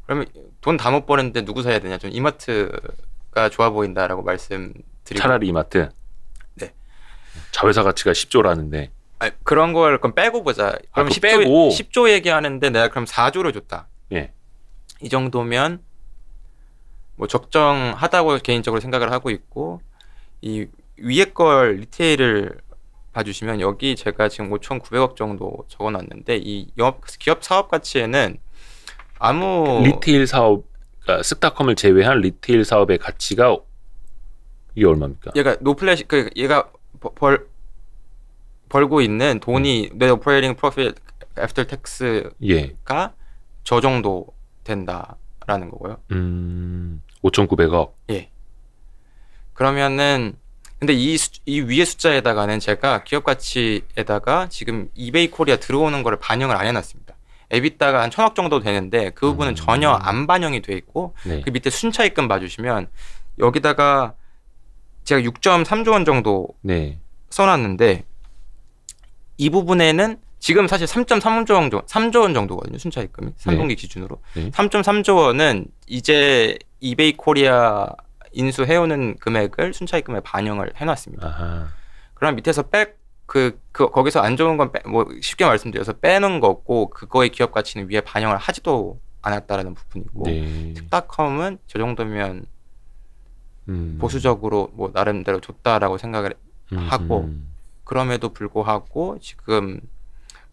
그러면 돈 다 못 버는데 누구 사야 되냐? 전 이마트가 좋아 보인다라고 말씀드리고 차라리 이마트. 네. 자회사 가치가 10조라는데. 그런 걸 그럼 빼고 보자. 그럼 10조 얘기하는데 내가 그럼 4조를 줬다. 이 정도면 뭐 적정하다고 개인적으로 생각을 하고 있고 이 위에 걸 리테일을 봐주시면 여기 제가 지금 5,900억 정도 적어놨는데 이 기업 사업 가치에는 아무 리테일 사업 쓱닷컴을 제외한 리테일 사업의 가치가 이게 얼마입니까? 얘가 노플래시 얘가 벌고 있는 돈이 내 오퍼레이팅 프로핏 애프터 텍스가 저 정도 된다라는 거고요. 5,900억. 그러면은 근데 이 위의 숫자에다가는 제가 기업 가치에다가 지금 이베이 코리아 들어오는 거를 반영을 안 해놨습니다. 에비타가 한 1,000억 정도 되는데 그 부분은 전혀 안 반영이 돼 있고 그 밑에 순차입금 봐주시면 여기다가 제가 6.3조 원 정도 써놨는데 이 부분에는 지금 사실 3.3조 원 정도거든요. 순차입금이 3분기 기준으로 3.3조 원은 이제 이베이 코리아 인수해오는 금액을 순차입금에 반영을 해놨습니다. 그럼 밑에서 거기서 안 좋은 건 뭐 쉽게 말씀드려서 빼는 거고 그거의 기업 가치는 위에 반영을 하지도 않았다라는 부분이고 쓱닷컴은 저 정도면 보수적으로 뭐 나름대로 좋다라고 생각을 하고 그럼에도 불구하고 지금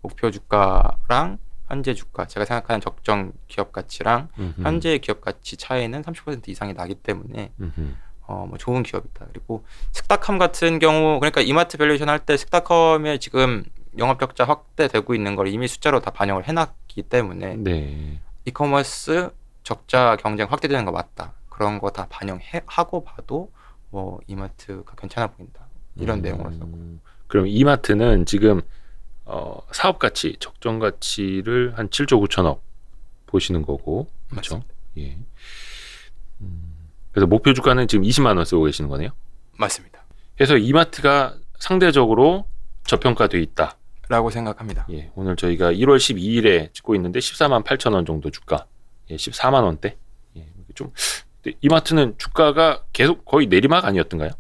목표 주가랑 현재 주가 제가 생각하는 적정 기업 가치랑 현재 기업 가치 차이는 30% 이상이 나기 때문에 뭐 좋은 기업이다. 그리고 쓱닷컴 같은 경우 그러니까 이마트 밸류에이션 할 때 쓱닷컴의 지금 영업 적자 확대되고 있는 걸 이미 숫자로 다 반영을 해놨기 때문에 이커머스 적자 경쟁 확대되는 거 맞다. 그런 거 다 반영하고 봐도 뭐 이마트가 괜찮아 보인다. 이런 내용으로 썼고. 그럼 이마트는 지금 사업 가치, 적정 가치를 한 7조 9천억 보시는 거고, 그렇죠? 그래서 목표 주가는 지금 20만 원 쓰고 계시는 거네요? 맞습니다. 그래서 이마트가 상대적으로 저평가돼 있다. 라고 생각합니다. 오늘 저희가 1월 12일에 찍고 있는데 14만 8천 원 정도 주가, 14만 원대. 좀 이마트는 주가가 계속 거의 내리막 아니었던가요?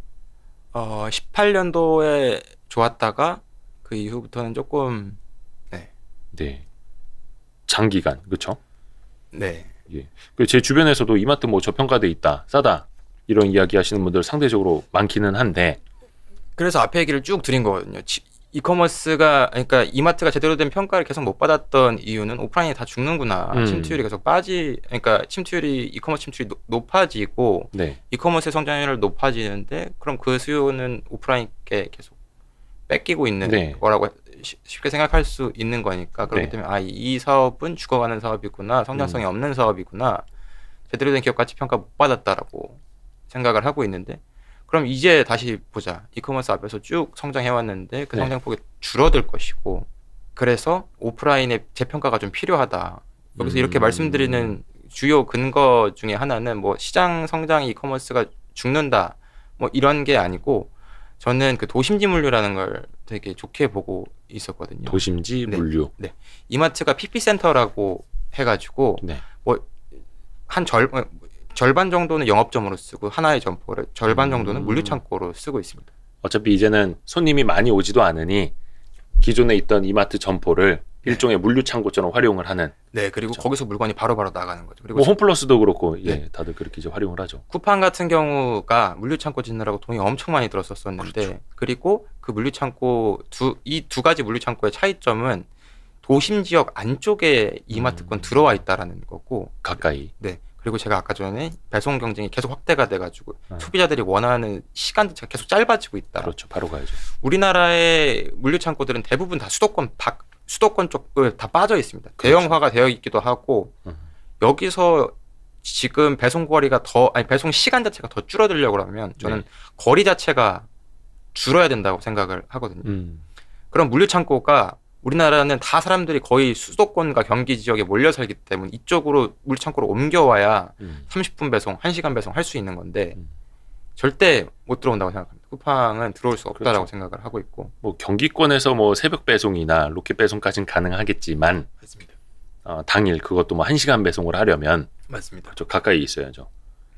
18년도에 좋았다가 그 이후부터는 조금 네. 장기간 그렇죠? 네. 예. 제 주변에서도 이마트 뭐 저평가돼 있다, 싸다 이런 이야기 하시는 분들 상대적으로 많기는 한데 그래서 앞에 얘기를 쭉 드린 거거든요. 이커머스가 그러니까 이마트가 제대로 된 평가를 계속 못 받았던 이유는 오프라인이 다 죽는구나. 침투율이 계속 그러니까 이커머스 침투율이 높아지고 네. 이커머스의 성장률을 높아지는데 그럼 그 수요는 오프라인께 계속 뺏기고 있는 네. 거라고 쉽게 생각할 수 있는 거니까 그렇기 네. 때문에 이 사업은 죽어가는 사업이구나. 성장성이 없는 사업이구나. 제대로 된 기업 가치 평가 못 받았다라고 생각을 하고 있는데 그럼 이제 다시 보자. 이커머스 앞에서 쭉 성장해왔는데 그 성장폭이 줄어들 것이고 그래서 오프라인의 재평가가 좀 필요하다. 여기서 이렇게 말씀드리는 주요 근거 중에 하나는 뭐 시장 성장이 이커머스가 죽는다 뭐 이런 게 아니고 저는 그 도심지 물류라는 걸 되게 좋게 보고 있었거든요. 도심지 물류. 네. 이마트가 PP센터라고 해가지고 네. 뭐 한 절반 정도는 영업점으로 쓰고 하나의 점포를 절반 정도는 물류창고로 쓰고 있습니다. 어차피 이제는 손님이 많이 오지도 않으니 기존에 있던 이마트 점포를 일종의 물류창고처럼 활용을 하는. 네, 그리고 그렇죠. 거기서 물건이 바로바로 나가는 거죠. 그리고 뭐 홈플러스도 그렇고 다들 그렇게 이제 활용을 하죠. 쿠팡 같은 경우가 물류창고 짓느라고 돈이 엄청 많이 들었었는데 그렇죠. 그리고 그 물류창고 이 두 가지 물류창고의 차이점은 도심 지역 안쪽에 이마트권 들어와 있다라는 거고 가까이. 네. 그리고 제가 아까 전에 배송 경쟁이 계속 확대가 돼가지고 소비자들이 원하는 시간도 계속 짧아지고 있다. 그렇죠. 바로 가야죠. 우리나라의 물류 창고들은 대부분 다 수도권 쪽을 다 빠져 있습니다. 그렇죠. 대형화가 되어 있기도 하고 여기서 지금 배송 거리가 배송 시간 자체가 더 줄어들려고 하면 저는 거리 자체가 줄어야 된다고 생각을 하거든요. 그럼 물류 창고가 우리나라는 다 사람들이 거의 수도권과 경기 지역에 몰려 살기 때문에 이쪽으로 물창고로 옮겨와야 30분 배송, 1시간 배송 할 수 있는 건데 절대 못 들어온다고 생각합니다. 쿠팡은 들어올 수 없다라고 생각을 하고 있고 뭐 경기권에서 뭐 새벽 배송이나 로켓 배송까지는 가능하겠지만 맞습니다. 당일 그것도 뭐 1시간 배송을 하려면 맞습니다. 저 가까이 있어야죠.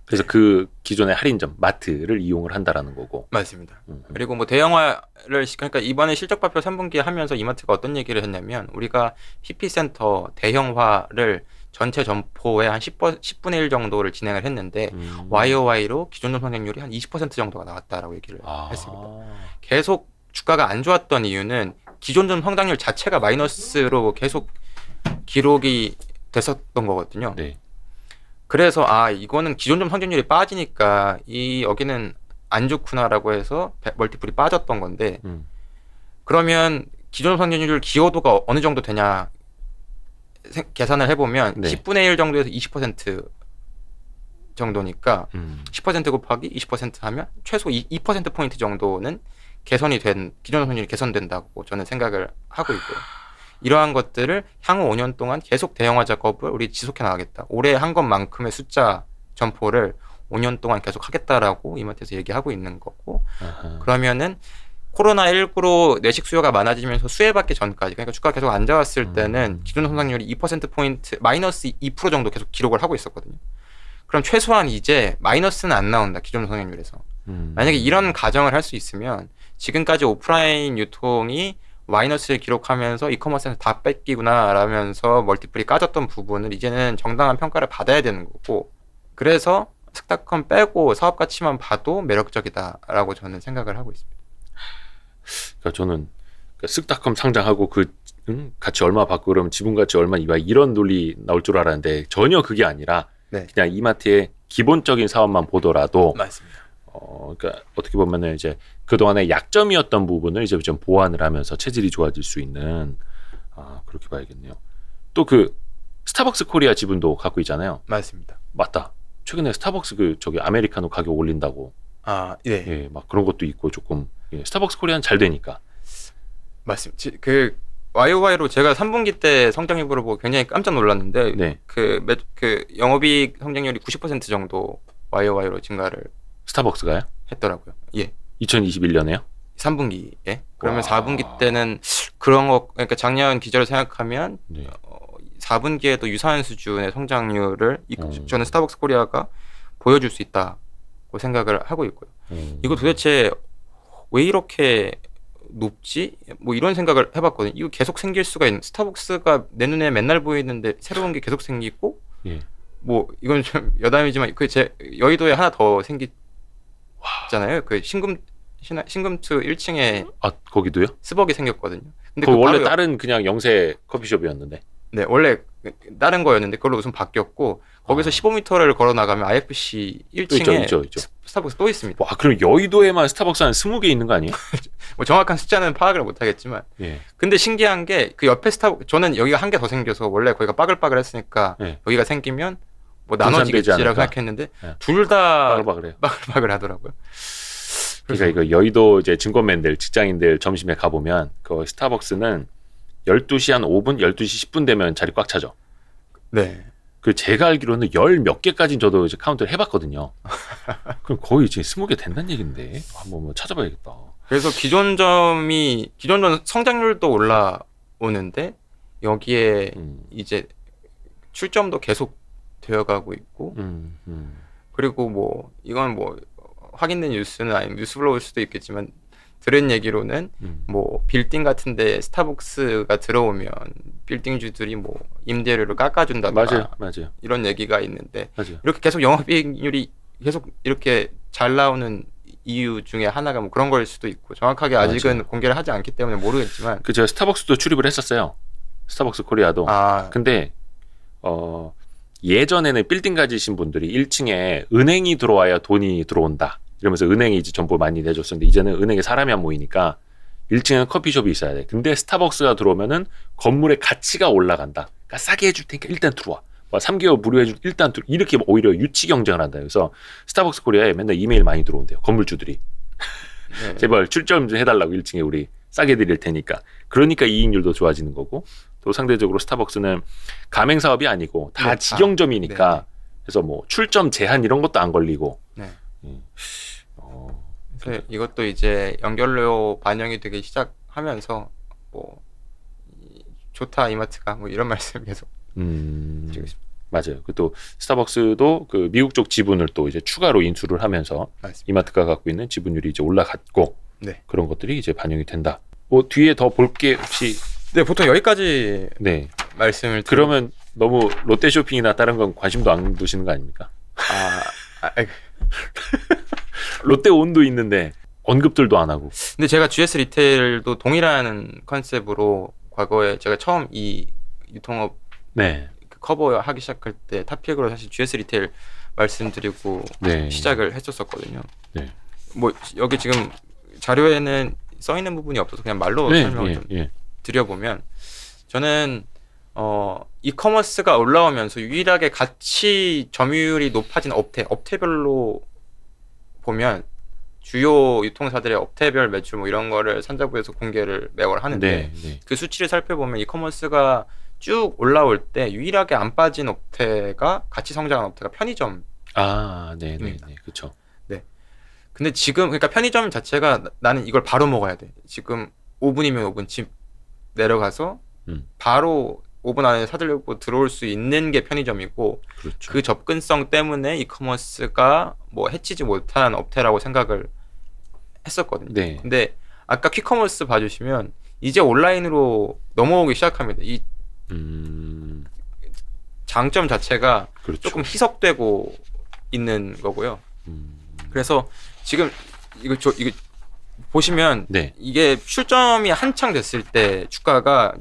그래서 그 기존의 할인점 마트를 이용을 한다라는 거고. 맞습니다. 그리고 뭐 대형화를 그러니까 이번에 실적 발표 3분기에 하면서 이마트가 어떤 얘기를 했냐면 우리가 PP센터 대형화를 전체 점포의 한 10분의 1 정도를 진행을 했는데 YOY로 기존 점성장률이 한 20% 정도가 나왔다라고 얘기를 했습니다. 계속 주가가 안 좋았던 이유는 기존 점성장률 자체가 마이너스로 계속 기록이 됐었던 거거든요. 네. 그래서 이거는 기존 점 성장률이 빠지니까 여기는 안 좋구나라고 해서 멀티플이 빠졌던 건데 그러면 기존 성장률 기여도가 어느 정도 되냐 계산을 해보면 10분의 1 정도에서 20% 정도니까 10% 곱하기 20% 하면 최소 2%포인트 정도는 개선이 된 기존 성장률이 개선된다고 저는 생각을 하고 있고요. 이러한 것들을 향후 5년 동안 계속 대형화 작업을 우리 지속해 나가겠다. 올해 한 것만큼의 숫자 점포를 5년 동안 계속 하겠다라고 이마트에서 얘기하고 있는 거고 그러면은 코로나19로 내식 수요가 많아지면서 수혜받기 전까지 그러니까 주가가 계속 안 좋았을 때는 기존 성장률이 2%포인트 마이너스 2% 정도 계속 기록을 하고 있었거든요. 그럼 최소한 이제 마이너스는 안 나온다. 기존 성장률에서. 만약에 이런 가정을 할 수 있으면 지금까지 오프라인 유통이 마이너스를 기록하면서 이커머스에서 다 뺏기구나 라면서 멀티플이 까졌던 부분을 이제는 정당한 평가를 받아야 되는 거고 그래서 쓱닷컴 빼고 사업 가치만 봐도 매력적이다라고 저는 생각을 하고 있습니다. 그러니까 저는 쓱닷컴 상장하고 그 가치 얼마 받고 그러면 지분 가치 얼마 이런 논리 나올 줄 알았는데 전혀 그게 아니라 그냥 이마트의 기본적인 사업만 보더라도 맞습니다. 그러니까 어떻게 보면은 이제 그동안의 약점이었던 부분을 이제 좀 보완을 하면서 체질이 좋아질 수 있는 그렇게 봐야겠네요. 또 그 스타벅스 코리아 지분도 갖고 있잖아요. 맞습니다. 맞다. 최근에 스타벅스 저기 아메리카노 가격 올린다고. 예, 막 그런 것도 있고 조금 스타벅스 코리아는 잘 되니까. 맞습니다. 그 YOY로 제가 3분기 때 성장률을 보고 굉장히 깜짝 놀랐는데 그 영업이익 성장률이 90% 정도 YOY로 증가를 스타벅스가요? 했더라고요. 예. 2021년에요? 3분기에. 그러면 4분기 때는 그런 거 그러니까 작년 기저를 생각하면 4분기에도 유사한 수준의 성장률을 저는 스타벅스 코리아가 보여줄 수 있다고 생각을 하고 있고요. 이거 도대체 왜 이렇게 높지? 뭐 이런 생각을 해봤거든요. 이거 계속 생길 수가 있는, 스타벅스가 내 눈에 맨날 보이는데 새로운 게 계속 생기고 예. 뭐 이건 좀 여담이지만 그 제 여의도에 하나 더 생겼잖아요. 그 신금투 1층에 거기도요? 스벅이 생겼거든요. 근데 그 원래 다른 그냥 영세 커피숍이었는데. 네, 원래 다른 거였는데 그걸로 우선 바뀌었고 거기서 15m를 걸어 나가면 IFC 1층에 있죠. 스타벅스 또 있습니다. 와, 그럼 여의도에만 스타벅스 한 20개 있는 거 아니에요? 뭐 정확한 숫자는 파악을 못 하겠지만. 예. 근데 신기한 게 그 옆에 저는 여기가 한 개 더 생겨서 원래 거기가 빠글빠글했으니까 예. 여기가 생기면 뭐 나눠지겠지라고 생각했는데 예. 둘 다 빠글빠글해요. 빠글빠글 하더라고요. 그러니까 이거 여의도 이제 증권맨들, 직장인들 점심에 가보면 그 스타벅스는 12시 한 5분, 12시 10분 되면 자리 꽉 차죠. 네. 그 제가 알기로는 열 몇 개까지는 저도 이제 카운트를 해봤거든요. 그럼 거의 지금 20개 된다는 얘긴데 한번 뭐 찾아봐야겠다. 그래서 기존 점 성장률도 올라오는데 여기에 이제 출점도 계속 되어가고 있고 그리고 뭐 이건 뭐 확인된 뉴스는 아니면 뉴스블로그일 수도 있겠지만 들은 얘기로는 뭐 빌딩 같은데 스타벅스가 들어오면 빌딩주들이 뭐 임대료를 깎아준다든가 맞아요. 이런 얘기가 있는데 맞아요. 이렇게 계속 영업이익률이 계속 이렇게 잘 나오는 이유 중에 하나가 뭐 그런 걸 수도 있고 정확하게 아직은 공개를 하지 않기 때문에 모르겠지만 그 제가 스타벅스도 출입을 했었어요. 스타벅스 코리아도. 근데 예전에는 빌딩 가지신 분들이 1층에 은행이 들어와야 돈이 들어온다 이러면서 은행이 이제 정보 많이 내줬었는데 이제는 은행에 사람이 안 모이니까 1층에는 커피숍이 있어야 돼. 근데 스타벅스가 들어오면은 건물의 가치가 올라간다. 그러니까 싸게 해줄 테니까 일단 들어와. 3개월 무료해줄 일단 이렇게 오히려 유치 경쟁을 한다. 그래서 스타벅스 코리아에 맨날 이메일 많이 들어온대요. 건물주들이. 네. 제발 출점 좀 해달라고 1층에 우리 싸게 드릴 테니까. 그러니까 이익률도 좋아지는 거고 또 상대적으로 스타벅스는 가맹 사업이 아니고 다 직영점이니까 그래서 뭐 출점 제한 이런 것도 안 걸리고. 네. 이것도 이제 연결료 반영이 되기 시작하면서 뭐 좋다 이마트가 뭐 이런 말씀 계속 드리고 있습니다. 맞아요. 또 스타벅스도 그 미국 쪽 지분을 또 이제 추가로 인수를 하면서 맞습니다. 이마트가 갖고 있는 지분율이 이제 올라갔고 그런 것들이 이제 반영이 된다. 뭐 뒤에 더 볼 게 혹시 네 보통 여기까지 말씀을 그러면 너무 롯데 쇼핑이나 다른 건 관심도 안 두시는 거 아닙니까? 롯데 온도 있는데 언급들도 안 하고. 근데 제가 GS 리테일도 동일한 컨셉으로 과거에 제가 처음 이 유통업 커버하기 시작할 때 탑픽으로 사실 GS 리테일 말씀드리고 시작을 했었거든요. 뭐 여기 지금 자료에는 써 있는 부분이 없어서 그냥 말로 설명을 좀 드려보면 저는 이커머스가 올라오면서 유일하게 같이 점유율이 높아진 업태별로 보면 주요 유통사들의 업태별 매출 뭐 이런 거를 산자부에서 공개를 매월 하는데 그 수치를 살펴보면 이커머스가 쭉 올라올 때 유일하게 안 빠진 업태가 같이 성장한 업태가 편의점. 그렇죠. 네. 근데 지금 그러니까 편의점 자체가 나는 이걸 바로 먹어야 돼. 지금 5분이면 5분 집 내려가서 바로 5분 안에 사들고 들어올 수 있는 게 편의점이고 그렇죠. 그 접근성 때문에 이커머스가 뭐 해치지 못한 업태라고 생각을 했었거든요. 근데 아까 퀵커머스 봐주시면 이제 온라인으로 넘어오기 시작합니다. 이 장점 자체가 조금 희석되고 있는 거고요. 그래서 지금 이거 보시면 이게 출점이 한창 됐을 때 주가가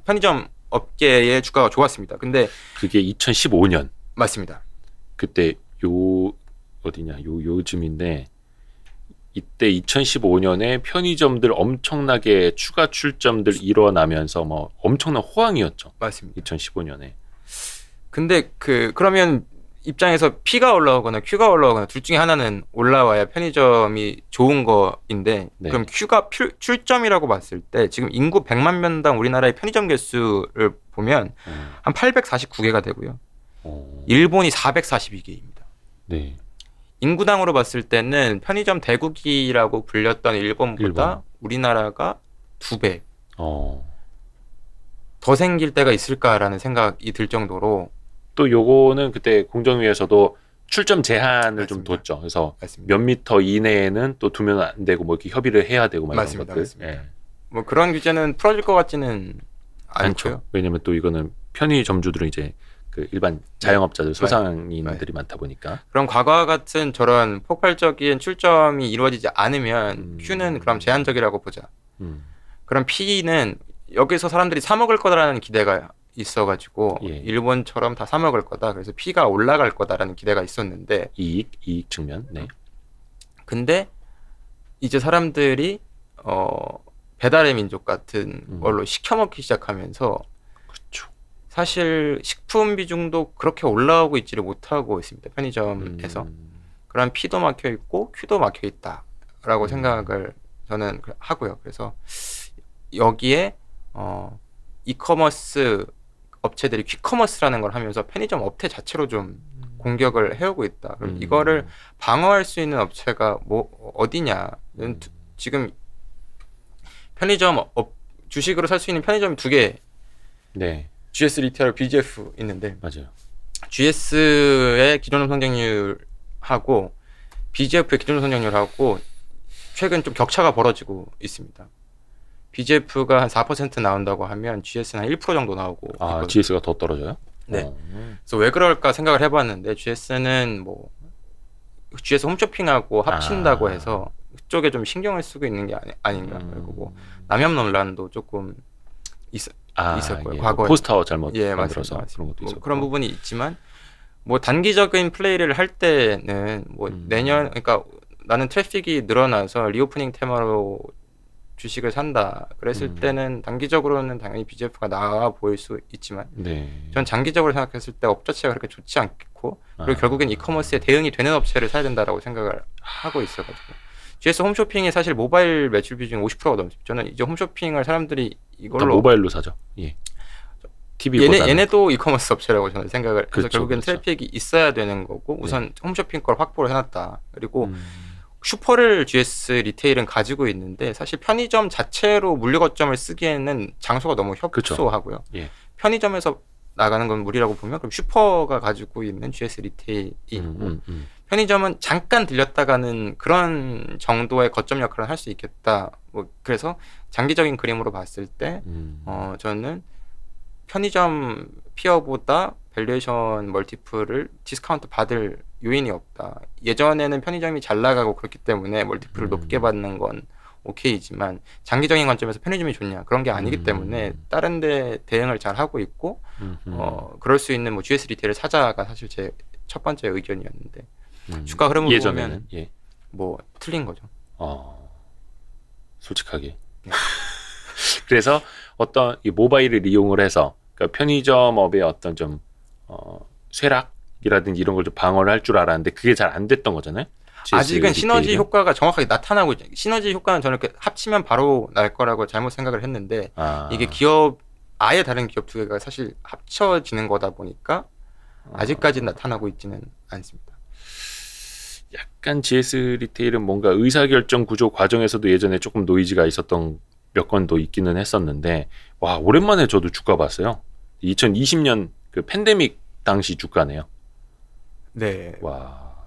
편의점 업계의 주가가 좋았습니다. 근데 그게 2015년 맞습니다. 그때 요즘인데 이때 2015년에 편의점들 엄청나게 추가 출점들 일어나면서 뭐 엄청난 호황이었죠. 맞습니다. 2015년에. 근데 그러면 입장에서 P가 올라오거나 Q가 올라오거나 둘 중에 하나는 올라와야 편의점이 좋은 거인데 그럼 Q가 출점이라고 봤을 때 지금 인구 100만 명당 우리나라의 편의점 개수를 보면 한 849개가 되고요. 일본이 442개입니다. 인구당으로 봤을 때는 편의점 대국이라고 불렸던 일본보다 우리나라가 2배 더 생길 때가 있을까라는 생각이 들 정도로 또 요거는 그때 공정위에서도 출점 제한을 맞습니다. 좀 뒀죠. 그래서 맞습니다. 몇 미터 이내에는 또 두면 안 되고 뭐 이렇게 협의를 해야 되고 막 이런 것들. 맞습니다. 뭐 그런 규제는 풀어질 것 같지는 않죠. 왜냐면 또 이거는 편의점주들은 이제 그 일반 자영업자들 소상인들이 많다 보니까. 그럼 과거와 같은 저런 폭발적인 출점이 이루어지지 않으면 Q는 그럼 제한적이라고 보자. 그럼 P는 여기서 사람들이 사 먹을 거다라는 기대가 있어가지고 일본처럼 다 사 먹을 거다. 그래서 P가 올라갈 거다라는 기대가 있었는데 이익 측면. 네. 근데 이제 사람들이 배달의 민족 같은 걸로 시켜 먹기 시작하면서 그렇죠. 사실 식품 비중도 그렇게 올라오고 있지를 못하고 있습니다. 편의점에서. 그런 P도 막혀 있고 Q도 막혀 있다라고 생각을 저는 하고요. 그래서 여기에 이커머스 업체들이 퀵커머스라는 걸 하면서 편의점 업체 자체로 좀 공격을 해오고 있다. 그럼 이거를 방어할 수 있는 업체가 뭐 어디냐? 지금 편의점 주식으로 살 수 있는 편의점이 두 개. 네. GS 리테일, BGF 있는데 맞아요. GS의 기존 성장률하고 BGF의 기존 성장률하고 최근 좀 격차가 벌어지고 있습니다. BGF가 한 4% 나온다고 하면 GS는 한 1% 정도 나오고 있거든요. GS가 더 떨어져요? 네. 그래서 왜 그럴까 생각을 해봤는데 GS는 뭐 GS 홈쇼핑하고 합친다고 해서 그쪽에 좀 신경을 쓰고 있는 게 아닌가. 그리고 뭐 남염 논란도 조금 있었고요. 과거에 포스터 잘못 만들어서 그런 것도 있었고. 그런 부분이 있지만 뭐 단기적인 플레이를 할 때는 뭐 내년 그러니까 나는 트래픽이 늘어나서 리오프닝 테마로 주식을 산다. 그랬을 때는 단기적으로는 당연히 BGF가 나아 보일 수 있지만 전 장기적으로 생각했을 때 업 자체가 그렇게 좋지 않고 그리고 결국엔 이커머스에 대응이 되는 업체를 사야 된다라고 생각을 하고 있어가지고 GS 홈쇼핑이 사실 모바일 매출 비중이 50%가 넘습니다. 저는 이제 홈쇼핑을 사람들이 이걸로 모바일로 사죠. 예. TV보다는 얘네도 이커머스 업체라고 저는 생각을 그래서 결국엔 트래픽이 있어야 되는 거고 우선 홈쇼핑 걸 확보를 해놨다. 그리고 슈퍼를 GS 리테일은 가지고 있는데 사실 편의점 자체로 물류 거점을 쓰기에는 장소가 너무 협소하고요. 예. 편의점에서 나가는 건 무리라고 보면 그럼 슈퍼가 가지고 있는 GS 리테일이 있고 편의점은 잠깐 들렸다가는 그런 정도의 거점 역할을 할 수 있겠다. 뭐 그래서 장기적인 그림으로 봤을 때 저는 편의점 피어보다 밸류에이션 멀티플을 디스카운트 받을 요인이 없다. 예전에는 편의점이 잘 나가고 그렇기 때문에 멀티플을 높게 받는 건 오케이지만 장기적인 관점에서 편의점이 좋냐 그런 게 아니기 때문에 다른 데 대응을 잘 하고 있고 그럴 수 있는 뭐 GS 리테일을 사자가 사실 제 첫 번째 의견이었는데 주가 흐름을 보면 뭐 틀린 거죠. 솔직하게. 그래서 어떤 이 모바일을 이용을 해서 그러니까 편의점업의 어떤 좀 쇠락이라든지 이런 걸 좀 방어를 할 줄 알았는데 그게 잘 안 됐던 거잖아요. 아직은 시너지 효과가 정확하게 나타나고 있죠. 시너지 효과는 저는 이렇게 합치면 바로 날 거라고 잘못 생각을 했는데 이게 기업 아예 다른 기업 두 개가 사실 합쳐지는 거다 보니까 아직까지 나타나고 있지는 않습니다. 약간 GS 리테일은 뭔가 의사결정 구조 과정에서도 예전에 조금 노이즈가 있었던 몇 건도 있기는 했었는데 와 오랜만에 저도 주가 봤어요. 2020년 그 팬데믹 당시 주가네요. 네. 와.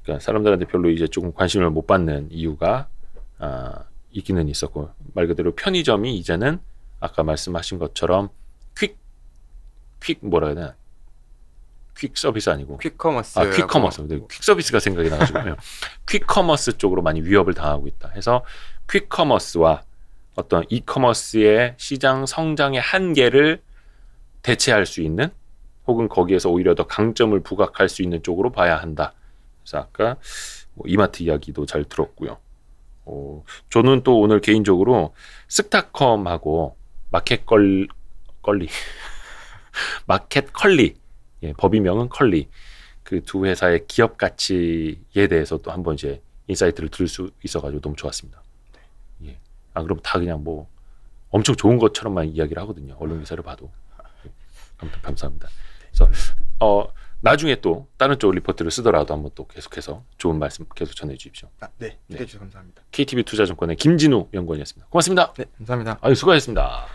그러니까 사람들한테 별로 이제 조금 관심을 못 받는 이유가 있기는 있었고 말 그대로 편의점이 이제는 아까 말씀하신 것처럼 퀵 뭐라 해야 되나? 퀵 서비스 아니고 퀵커머스. 퀵커머스. 퀵 서비스가 생각이 나가지고 퀵커머스 쪽으로 많이 위협을 당하고 있다. 해서 퀵커머스와 어떤 이커머스의 시장 성장의 한계를 대체할 수 있는 혹은 거기에서 오히려 더 강점을 부각할 수 있는 쪽으로 봐야 한다. 그래서 아까 뭐 이마트 이야기도 잘 들었고요. 저는 또 오늘 개인적으로 스타컴하고 마켓컬리 법인명은 컬리 그 두 회사의 기업 가치에 대해서 또 한번 이제 인사이트를 들을 수 있어가지고 너무 좋았습니다. 예. 그럼 다 그냥 뭐 엄청 좋은 것처럼만 이야기를 하거든요. 언론 기사를 봐도. 아무튼 감사합니다. 그래서 나중에 또 다른 쪽 리포트를 쓰더라도 한번 또 계속해서 좋은 말씀 계속 전해 주십시오. 네, 기대해 주셔서 감사합니다. KTB 투자증권의 김진우 연구원이었습니다. 고맙습니다. 네, 감사합니다. 수고하셨습니다.